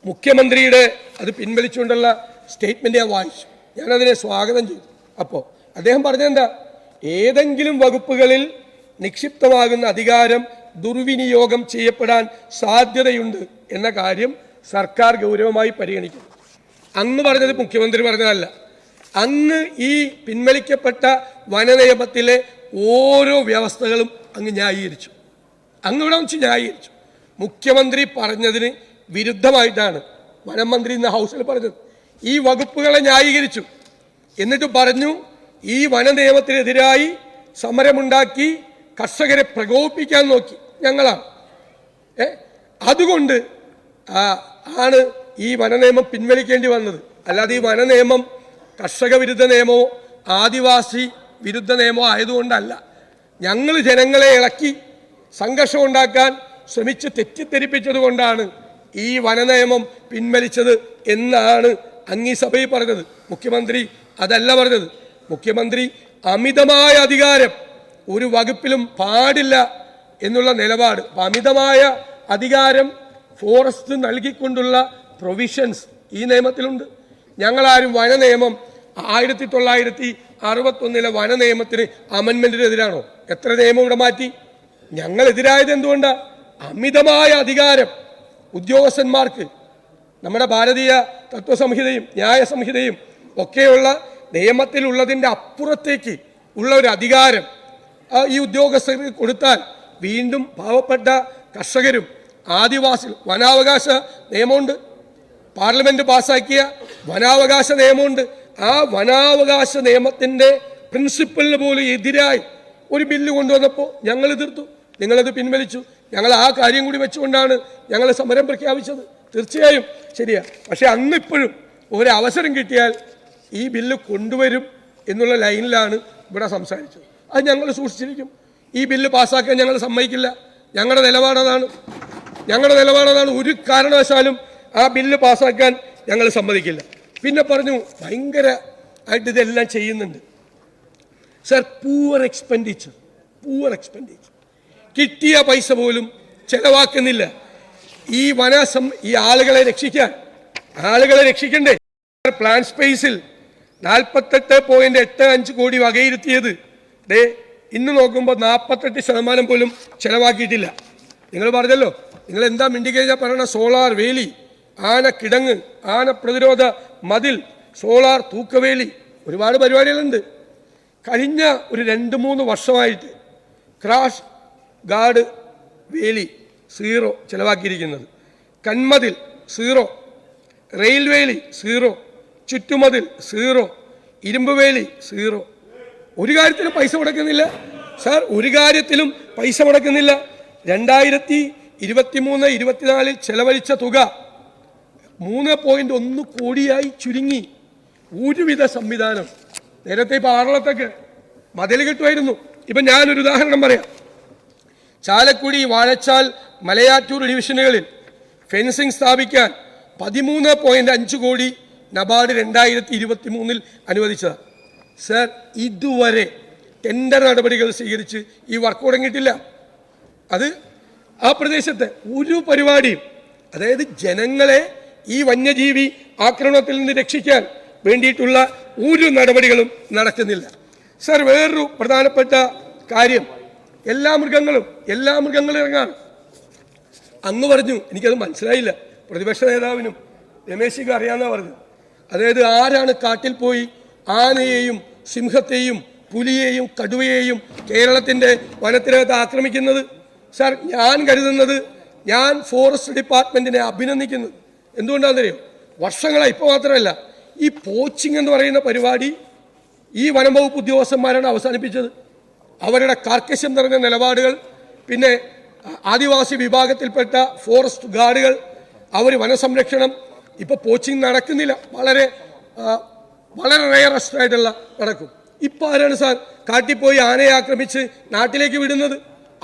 മുഖ്യമന്ത്രിയുടെ അത് പിൻവലിച്ചുകൊണ്ടുള്ള സ്റ്റേറ്റ്മെൻറ്റ് ഞാൻ വായിച്ചു. ഞാനതിനെ സ്വാഗതം ചെയ്തു. അപ്പോൾ അദ്ദേഹം പറഞ്ഞതെന്താ? ഏതെങ്കിലും വകുപ്പുകളിൽ നിക്ഷിപ്തമാകുന്ന അധികാരം ദുർവിനിയോഗം ചെയ്യപ്പെടാൻ സാധ്യതയുണ്ട് എന്ന കാര്യം സർക്കാർ ഗൗരവമായി പരിഗണിക്കും. അന്ന് പറഞ്ഞത് മുഖ്യമന്ത്രി പറഞ്ഞതല്ല. അന്ന് ഈ പിൻവലിക്കപ്പെട്ട വനനിയമത്തിലെ ഓരോ വ്യവസ്ഥകളും അങ്ങ് ന്യായീകരിച്ചു. ഇവിടെ വെച്ച് ന്യായീകരിച്ചു. മുഖ്യമന്ത്രി പറഞ്ഞതിന് വിരുദ്ധമായിട്ടാണ് വനം മന്ത്രി ഇന്ന് ഹൗസിൽ പറഞ്ഞത്. ഈ വകുപ്പുകളെ ന്യായീകരിച്ചു. എന്നിട്ട് പറഞ്ഞു ഈ വനനിയമത്തിനെതിരായി സമരമുണ്ടാക്കി കർഷകരെ പ്രകോപിപ്പിക്കാൻ നോക്കി ഞങ്ങളാണ്. അതുകൊണ്ട് ആണ് ഈ വനനിയമം പിൻവലിക്കേണ്ടി വന്നത്. അല്ലാതെ ഈ വനനിയമം കർഷക വിരുദ്ധ നിയമമോ ആദിവാസി വിരുദ്ധ നിയമമോ ആയതുകൊണ്ടല്ല. ഞങ്ങൾ ജനങ്ങളെ ഇളക്കി സംഘർഷം ഉണ്ടാക്കാൻ ശ്രമിച്ച് തെറ്റിദ്ധരിപ്പിച്ചത് കൊണ്ടാണ് ഈ വനനിയമം പിൻവലിച്ചത് എന്നാണ് അങ്ങീ സഭയിൽ പറഞ്ഞത്. മുഖ്യമന്ത്രി അതല്ല പറഞ്ഞത്. മുഖ്യമന്ത്രി അമിതമായ അധികാരം ഒരു വകുപ്പിലും പാടില്ല എന്നുള്ള നിലപാട്. അമിതമായ അധികാരം ഫോറസ്റ്റ് നൽകിക്കൊണ്ടുള്ള പ്രൊവിഷൻസ് ഈ നിയമത്തിലുണ്ട്. ഞങ്ങളാരും വനനിയമം 1961 വനനിയമത്തിന് അമെൻമെൻറ്റിനെതിരാണോ? എത്ര നിയമം ഇവിടെ മാറ്റി? ഞങ്ങളെതിരായത് എന്തുകൊണ്ടാണ്? അമിതമായ അധികാരം ഉദ്യോഗസ്ഥന്മാർക്ക്. നമ്മുടെ ഭാരതീയ തത്വസംഹിതയും ന്യായസംഹിതയും ഒക്കെയുള്ള നിയമത്തിലുള്ളതിൻ്റെ അപ്പുറത്തേക്ക് ഉള്ള ഒരു അധികാരം ഈ ഉദ്യോഗസ്ഥർക്ക് കൊടുത്താൽ വീണ്ടും പാവപ്പെട്ട കർഷകരും ആദിവാസികളും. വനാവകാശ നിയമമുണ്ട്, പാർലമെൻറ്റ് പാസ്സാക്കിയ വനാവകാശ നിയമമുണ്ട്. ആ വനാവകാശ നിയമത്തിൻ്റെ പ്രിൻസിപ്പലിന് പോലും എതിരായി ഒരു ബില്ല് കൊണ്ടുവന്നപ്പോൾ ഞങ്ങൾ എതിർത്തു. നിങ്ങളത് പിൻവലിച്ചു. ഞങ്ങൾ ആ കാര്യം കൂടി വെച്ചുകൊണ്ടാണ് ഞങ്ങൾ സമരം പ്രഖ്യാപിച്ചത്. തീർച്ചയായും ശരിയാണ്. പക്ഷേ അന്നിപ്പോഴും ഒരവസരം കിട്ടിയാൽ ഈ ബില്ല് കൊണ്ടുവരും എന്നുള്ള ലൈനിലാണ് ഇവിടെ സംസാരിച്ചത്. അത് ഞങ്ങൾ സൂക്ഷിച്ചിരിക്കും. ഈ ബില്ല് പാസ്സാക്കാൻ ഞങ്ങൾ സമ്മതിക്കില്ല. ഞങ്ങളുടെ നിലപാടതാണ്. ഒരു കാരണവശാലും ആ ബില്ല് പാസ്സാക്കാൻ ഞങ്ങൾ സമ്മതിക്കില്ല. പിന്നെ പറഞ്ഞു ഭയങ്കര ആയിട്ട് ഇതെല്ലാം ചെയ്യുന്നുണ്ട് സർ. പൂവർ എക്സ്പെൻഡിച്ചർ കിട്ടിയ പൈസ പോലും ചെലവാക്കുന്നില്ല. ഈ ആളുകളെ രക്ഷിക്കണ്ടേ? പ്ലാൻ സ്പേസിൽ 48.85 കോടി വകയിരുത്തിയത് ഇന്ന് നോക്കുമ്പോൾ 48% പോലും ചെലവാക്കിയിട്ടില്ല. നിങ്ങൾ പറഞ്ഞല്ലോ, നിങ്ങൾ എന്താ മിണ്ടിക്കഴിഞ്ഞാൽ പറയണ സോളാർ വേലി, ആന കിടങ്ങ്, ആന പ്രതിരോധ മതിൽ, സോളാർ തൂക്കവേലി, ഒരുപാട് പരിപാടികളുണ്ട്. കഴിഞ്ഞ ഒരു 2-3 വർഷമായിട്ട് ക്രാഷ് ഗാർഡ് വേലി 0 ചിലവാക്കിയിരിക്കുന്നത്, കന്മതിൽ 0, റെയിൽ വേലി 0, ചുറ്റുമതിൽ 0, ഇരുമ്പ് വേലി 0. ഒരു കാര്യത്തിലും പൈസ മുടക്കുന്നില്ല സാർ, ഒരു കാര്യത്തിലും പൈസ മുടക്കുന്നില്ല. 2023-24 ചെലവഴിച്ച തുക 3.1 കോടിയായി ചുരുങ്ങി. ഒരുവിധ സംവിധാനം നേരത്തെ ഇപ്പോൾ ആറളത്തൊക്കെ മതിൽ കിട്ടുമായിരുന്നു. ഇപ്പം ഞാനൊരു ഉദാഹരണം പറയാം. ചാലക്കുടി, വാഴച്ചാൽ, മലയാറ്റൂർ ഡിവിഷനുകളിൽ ഫെൻസിംഗ് സ്ഥാപിക്കാൻ 13.5 കോടി നബാർഡ് 2023 അനുവദിച്ചതാണ്. സർ, ഇതുവരെ ടെൻഡർ നടപടികൾ സ്വീകരിച്ച് ഈ വർക്ക് തുടങ്ങിയിട്ടില്ല. അത് ആ പ്രദേശത്തെ ഒരു പരിപാടിയും, അതായത് ജനങ്ങളെ ഈ വന്യജീവി ആക്രമണത്തിൽ നിന്ന് രക്ഷിക്കാൻ വേണ്ടിയിട്ടുള്ള ഒരു നടപടികളും നടക്കുന്നില്ല. സർ, വേറൊരു പ്രധാനപ്പെട്ട കാര്യം, എല്ലാ മൃഗങ്ങളും ഇറങ്ങാണ്. അങ്ങ് പറഞ്ഞു, എനിക്കത് മനസ്സിലായില്ല, പ്രതിപക്ഷ നേതാവിനും രമേശിക്ക് അറിയാമെന്നാണ് പറഞ്ഞു. അതായത് ആരാണ് കാട്ടിൽ പോയി ആനയെയും സിംഹത്തെയും പുലിയെയും കടുവയെയും കേരളത്തിൻ്റെ വനത്തിനകത്ത് ആക്രമിക്കുന്നത്? സാർ, ഞാൻ കരുതുന്നത്, ഞാൻ ഫോറസ്റ്റ് ഡിപ്പാർട്ട്മെൻറ്റിനെ അഭിനന്ദിക്കുന്നത് എന്തുകൊണ്ടാണെന്നറിയോ? വർഷങ്ങളായി, ഇപ്പോൾ മാത്രമല്ല, ഈ പോച്ചിങ് എന്ന് പറയുന്ന പരിപാടി ഈ വനം വകുപ്പ് ഉദ്യോഗസ്ഥന്മാരാണ് അവസാനിപ്പിച്ചത്. അവരുടെ കാർക്കശ്യം നിറഞ്ഞ നിലപാടുകൾ, പിന്നെ ആദിവാസി വിഭാഗത്തിൽപ്പെട്ട ഫോറസ്റ്റ് ഗാർഡുകൾ, അവർ വനസംരക്ഷണം, ഇപ്പോൾ പോച്ചിങ് നടക്കുന്നില്ല. വളരെ റെയറസ്റ്റ് ആയിട്ടുള്ള നടക്കും. ഇപ്പോൾ ആരാണ് സാർ കാട്ടിപ്പോയി ആനയെ ആക്രമിച്ച് നാട്ടിലേക്ക് വിടുന്നത്?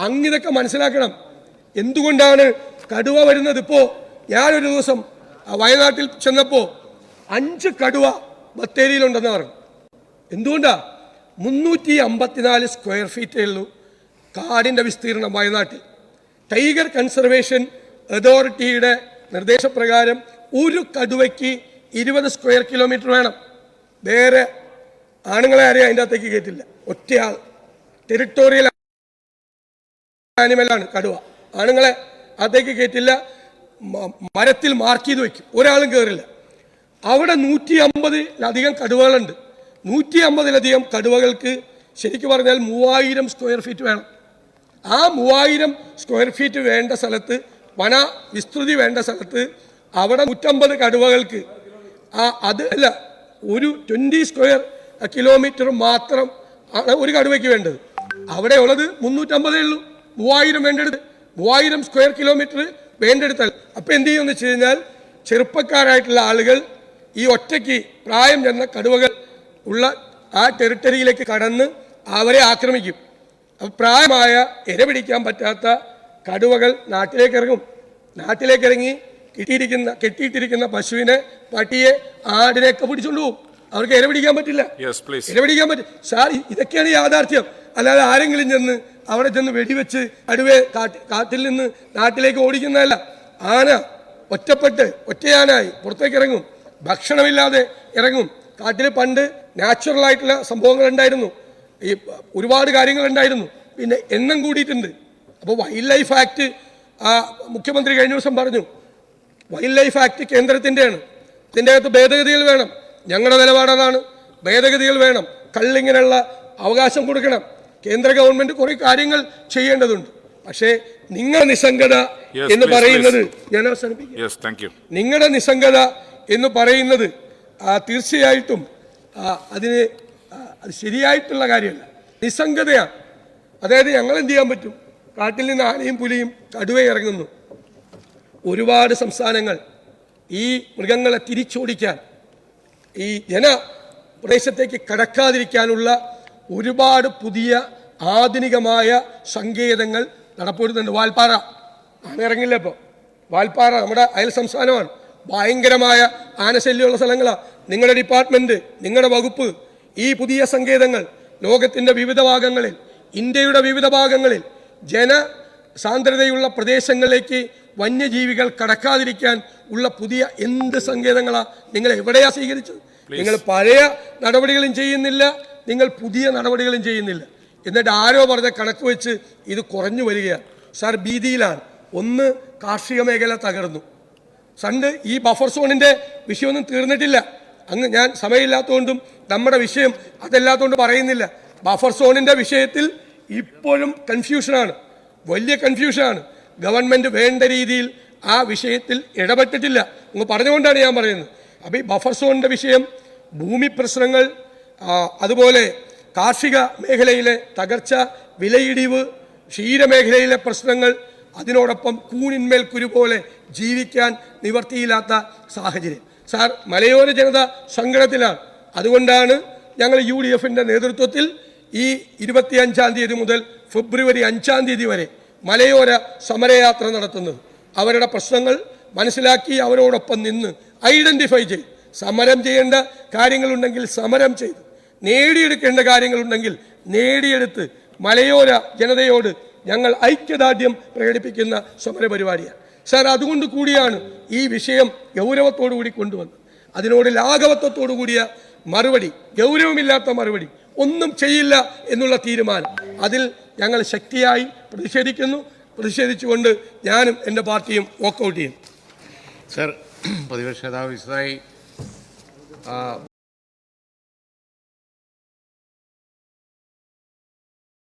അങ്ങിതൊക്കെ മനസ്സിലാക്കണം. എന്തുകൊണ്ടാണ് കടുവ വരുന്നത്? ഇപ്പോൾ ഞാനൊരു ദിവസം വയനാട്ടിൽ ചെന്നപ്പോൾ 5 കടുവ ബത്തേരിയിലുണ്ടെന്ന് പറഞ്ഞു. എന്തുകൊണ്ടാ? 354 സ്ക്വയർ ഫീറ്റേ ഉള്ളൂ കാടിൻ്റെ വിസ്തീർണം വയനാട്ടിൽ. ടൈഗർ കൺസർവേഷൻ അതോറിറ്റിയുടെ നിർദ്ദേശപ്രകാരം ഒരു കടുവയ്ക്ക് 20 സ്ക്വയർ കിലോമീറ്റർ വേണം. വേറെ ആണുങ്ങളെ ആരെയും അതിൻ്റെ അകത്തേക്ക് കയറ്റില്ല. ഒറ്റയാൾ ടെറിട്ടോറിയൽ ആനിമലാണ് കടുവ. ആണുങ്ങളെ അകത്തേക്ക് കയറ്റില്ല. മരത്തിൽ മാർക്ക് ചെയ്ത് വയ്ക്കും, ഒരാളും കയറില്ല. അവിടെ 150-ലധികം കടുവകളുണ്ട്. 150-ലധികം കടുവകൾക്ക് ശരിക്കും പറഞ്ഞാൽ 3000 സ്ക്വയർ ഫീറ്റ് വേണം. ആ 3000 സ്ക്വയർ ഫീറ്റ് വേണ്ട സ്ഥലത്ത്, വന വിസ്തൃതി വേണ്ട സ്ഥലത്ത്, അവിടെ 150 കടുവകൾക്ക് അത് അല്ല, ഒരു 20 സ്ക്വയർ കിലോമീറ്റർ മാത്രം ആണ് ഒരു കടുവയ്ക്ക് വേണ്ടത്. അവിടെ ഉള്ളത് 350 ഉള്ളൂ. 3000 വേണ്ടെടുത്ത്, 3000 സ്ക്വയർ കിലോമീറ്റർ വേണ്ടെടുത്താൽ അപ്പം എന്ത് ചെയ്യുമെന്ന് വെച്ച് കഴിഞ്ഞാൽ, ചെറുപ്പക്കാരായിട്ടുള്ള ആളുകൾ ഈ ഒറ്റയ്ക്ക് പ്രായം ചെന്ന കടുവകൾ ഉള്ള ആ ടെറിട്ടറിയിലേക്ക് കടന്ന് അവരെ ആക്രമിക്കും. അപ്പോൾ പ്രായമായ ഇരപിടിക്കാൻ പറ്റാത്ത കടുവകൾ നാട്ടിലേക്ക് ഇറങ്ങും. നാട്ടിലേക്ക് ഇറങ്ങി കെട്ടിയിട്ടിരിക്കുന്ന പശുവിനെ, പട്ടിയെ, ആടിനെയൊക്കെ പിടിച്ചുകൊണ്ട് പോകും. അവർക്ക് ഇരപിടിക്കാൻ പറ്റില്ല. ഇരപിടിക്കാൻ പറ്റും. സാർ, ഇതൊക്കെയാണ് യാഥാർത്ഥ്യം. അല്ലാതെ ആരെങ്കിലും ചെന്ന് അവിടെ ചെന്ന് വെടിവെച്ച് കടുവയെ കാട്ടിൽ നിന്ന് നാട്ടിലേക്ക് ഓടിക്കുന്നതല്ല. ആന ഒറ്റയാനായി പുറത്തേക്ക് ഇറങ്ങും, ഭക്ഷണമില്ലാതെ ഇറങ്ങും. കാട്ടിൽ പണ്ട് നാച്ചുറലായിട്ടുള്ള സംഭവങ്ങളുണ്ടായിരുന്നു, ഈ ഒരുപാട് കാര്യങ്ങളുണ്ടായിരുന്നു. പിന്നെ എണ്ണം കൂടിയിട്ടുണ്ട്. അപ്പോൾ വൈൽഡ് ലൈഫ് ആക്ട് മുഖ്യമന്ത്രി കഴിഞ്ഞ ദിവസം പറഞ്ഞു, വൈൽഡ് ലൈഫ് ആക്ട് കേന്ദ്രത്തിൻ്റെയാണ്. ഇതിൻ്റെ അകത്ത് ഭേദഗതികൾ വേണം. ഞങ്ങളുടെ നിലപാടതാണ്, ഭേദഗതികൾ വേണം. കള്ളിങ്ങനെയുള്ള അവകാശം കൊടുക്കണം. കേന്ദ്ര ഗവൺമെൻറ് കുറേ കാര്യങ്ങൾ ചെയ്യേണ്ടതുണ്ട്. പക്ഷേ നിങ്ങളുടെ നിസ്സംഗത എന്ന് പറയുന്നത്, ഞാൻ അവസാനിപ്പിക്കാം, നിങ്ങളുടെ നിസ്സംഗത എന്ന് പറയുന്നത് തീർച്ചയായിട്ടും അത് ശരിയായിട്ടുള്ള കാര്യമല്ല, നിസ്സംഗതയാണ്. അതായത് ഞങ്ങൾ എന്ത് ചെയ്യാൻ പറ്റും? കാട്ടിൽ നിന്ന് ആനയും പുലിയും കടുവയും ഇറങ്ങുന്നു. ഒരുപാട് സംസ്ഥാനങ്ങൾ ഈ മൃഗങ്ങളെ തിരിച്ചോടിക്കാൻ, ഈ ജനപ്രദേശത്തേക്ക് കടക്കാതിരിക്കാനുള്ള ഒരുപാട് പുതിയ ആധുനികമായ സങ്കേതങ്ങൾ നടപ്പെടുന്നുണ്ട്. വാൽപ്പാറ ആന ഇറങ്ങില്ല. ഇപ്പോൾ വാൽപ്പാറ നമ്മുടെ അയൽ സംസ്ഥാനമാണ്. ഭയങ്കരമായ ആനശല്യമുള്ള സ്ഥലങ്ങളാണ്. നിങ്ങളുടെ ഡിപ്പാർട്ട്മെൻറ്റ്, നിങ്ങളുടെ വകുപ്പ് ഈ പുതിയ സങ്കേതങ്ങൾ ലോകത്തിൻ്റെ വിവിധ ഭാഗങ്ങളിൽ, ഇന്ത്യയുടെ വിവിധ ഭാഗങ്ങളിൽ ജനസാന്ദ്രതയുള്ള പ്രദേശങ്ങളിലേക്ക് വന്യജീവികൾ കടക്കാതിരിക്കാൻ ഉള്ള പുതിയ എന്ത് സങ്കേതങ്ങളാണ് നിങ്ങൾ എവിടെയാണ് സ്വീകരിച്ചത്? നിങ്ങൾ പഴയ നടപടികളും ചെയ്യുന്നില്ല, നിങ്ങൾ പുതിയ നടപടികളും ചെയ്യുന്നില്ല. എന്നിട്ട് ആരോ പറഞ്ഞ കണക്ക് വെച്ച് ഇത് കുറഞ്ഞു വരികയാണ്. സാർ, ഭീതിയിലാണ്. ഒന്ന്, കാർഷിക മേഖല തകർന്നു. ഈ ബഫർ സോണിൻ്റെ വിഷയമൊന്നും തീർന്നിട്ടില്ല. ഞാൻ സമയമില്ലാത്തതുകൊണ്ടും നമ്മുടെ വിഷയം അതല്ലാത്തതുകൊണ്ട് പറയുന്നില്ല. ബഫർ സോണിൻ്റെ വിഷയത്തിൽ ഇപ്പോഴും കൺഫ്യൂഷനാണ്, വലിയ കൺഫ്യൂഷനാണ്. ഗവൺമെൻറ് വേണ്ട രീതിയിൽ ആ വിഷയത്തിൽ ഇടപെട്ടിട്ടില്ല. അങ്ങ് പറഞ്ഞുകൊണ്ടാണ് ഞാൻ പറയുന്നത്. അപ്പോൾ ഈ ബഫർ സോണിൻ്റെ വിഷയം, ഭൂമി പ്രശ്നങ്ങൾ, അതുപോലെ കാർഷിക മേഖലയിലെ തകർച്ച, വിലയിടിവ്, ക്ഷീരമേഖലയിലെ പ്രശ്നങ്ങൾ, അതിനോടൊപ്പം കൂനിന്മേൽ കുരു പോലെ ജീവിക്കാൻ നിവർത്തിയില്ലാത്ത സാഹചര്യം. സാർ, മലയോര ജനത സങ്കടത്തിലാണ്. അതുകൊണ്ടാണ് ഞങ്ങൾ UDF-ൻ്റെ നേതൃത്വത്തിൽ ഈ 25-ാം തീയതി മുതൽ ഫെബ്രുവരി 5-ാം തീയതി വരെ മലയോര സമരയാത്ര നടത്തുന്നത്. അവരുടെ പ്രശ്നങ്ങൾ മനസ്സിലാക്കി അവരോടൊപ്പം നിന്ന് ഐഡൻറ്റിഫൈ ചെയ്ത് സമരം ചെയ്യേണ്ട കാര്യങ്ങളുണ്ടെങ്കിൽ സമരം ചെയ്ത്, നേടിയെടുക്കേണ്ട കാര്യങ്ങളുണ്ടെങ്കിൽ നേടിയെടുത്ത് മലയോര ജനതയോട് ഞങ്ങൾ ഐക്യദാർഢ്യം പ്രകടിപ്പിക്കുന്ന സമര പരിപാടിയാണ് സാർ. അതുകൊണ്ട് കൂടിയാണ് ഈ വിഷയം ഗൗരവത്തോടു കൂടി കൊണ്ടുവന്നത്. അതിനോട് ലാഘവത്വത്തോടു കൂടിയ മറുപടി, ഗൗരവമില്ലാത്ത മറുപടി, ഒന്നും ചെയ്യില്ല എന്നുള്ള തീരുമാനം, അതിൽ ഞങ്ങൾ ശക്തിയായി പ്രതിഷേധിച്ചുകൊണ്ട് ഞാനും എൻ്റെ പാർട്ടിയും വോക്കൗട്ട് ചെയ്യും. സർ, പ്രതിപക്ഷ നേതാവ് വിശദമായി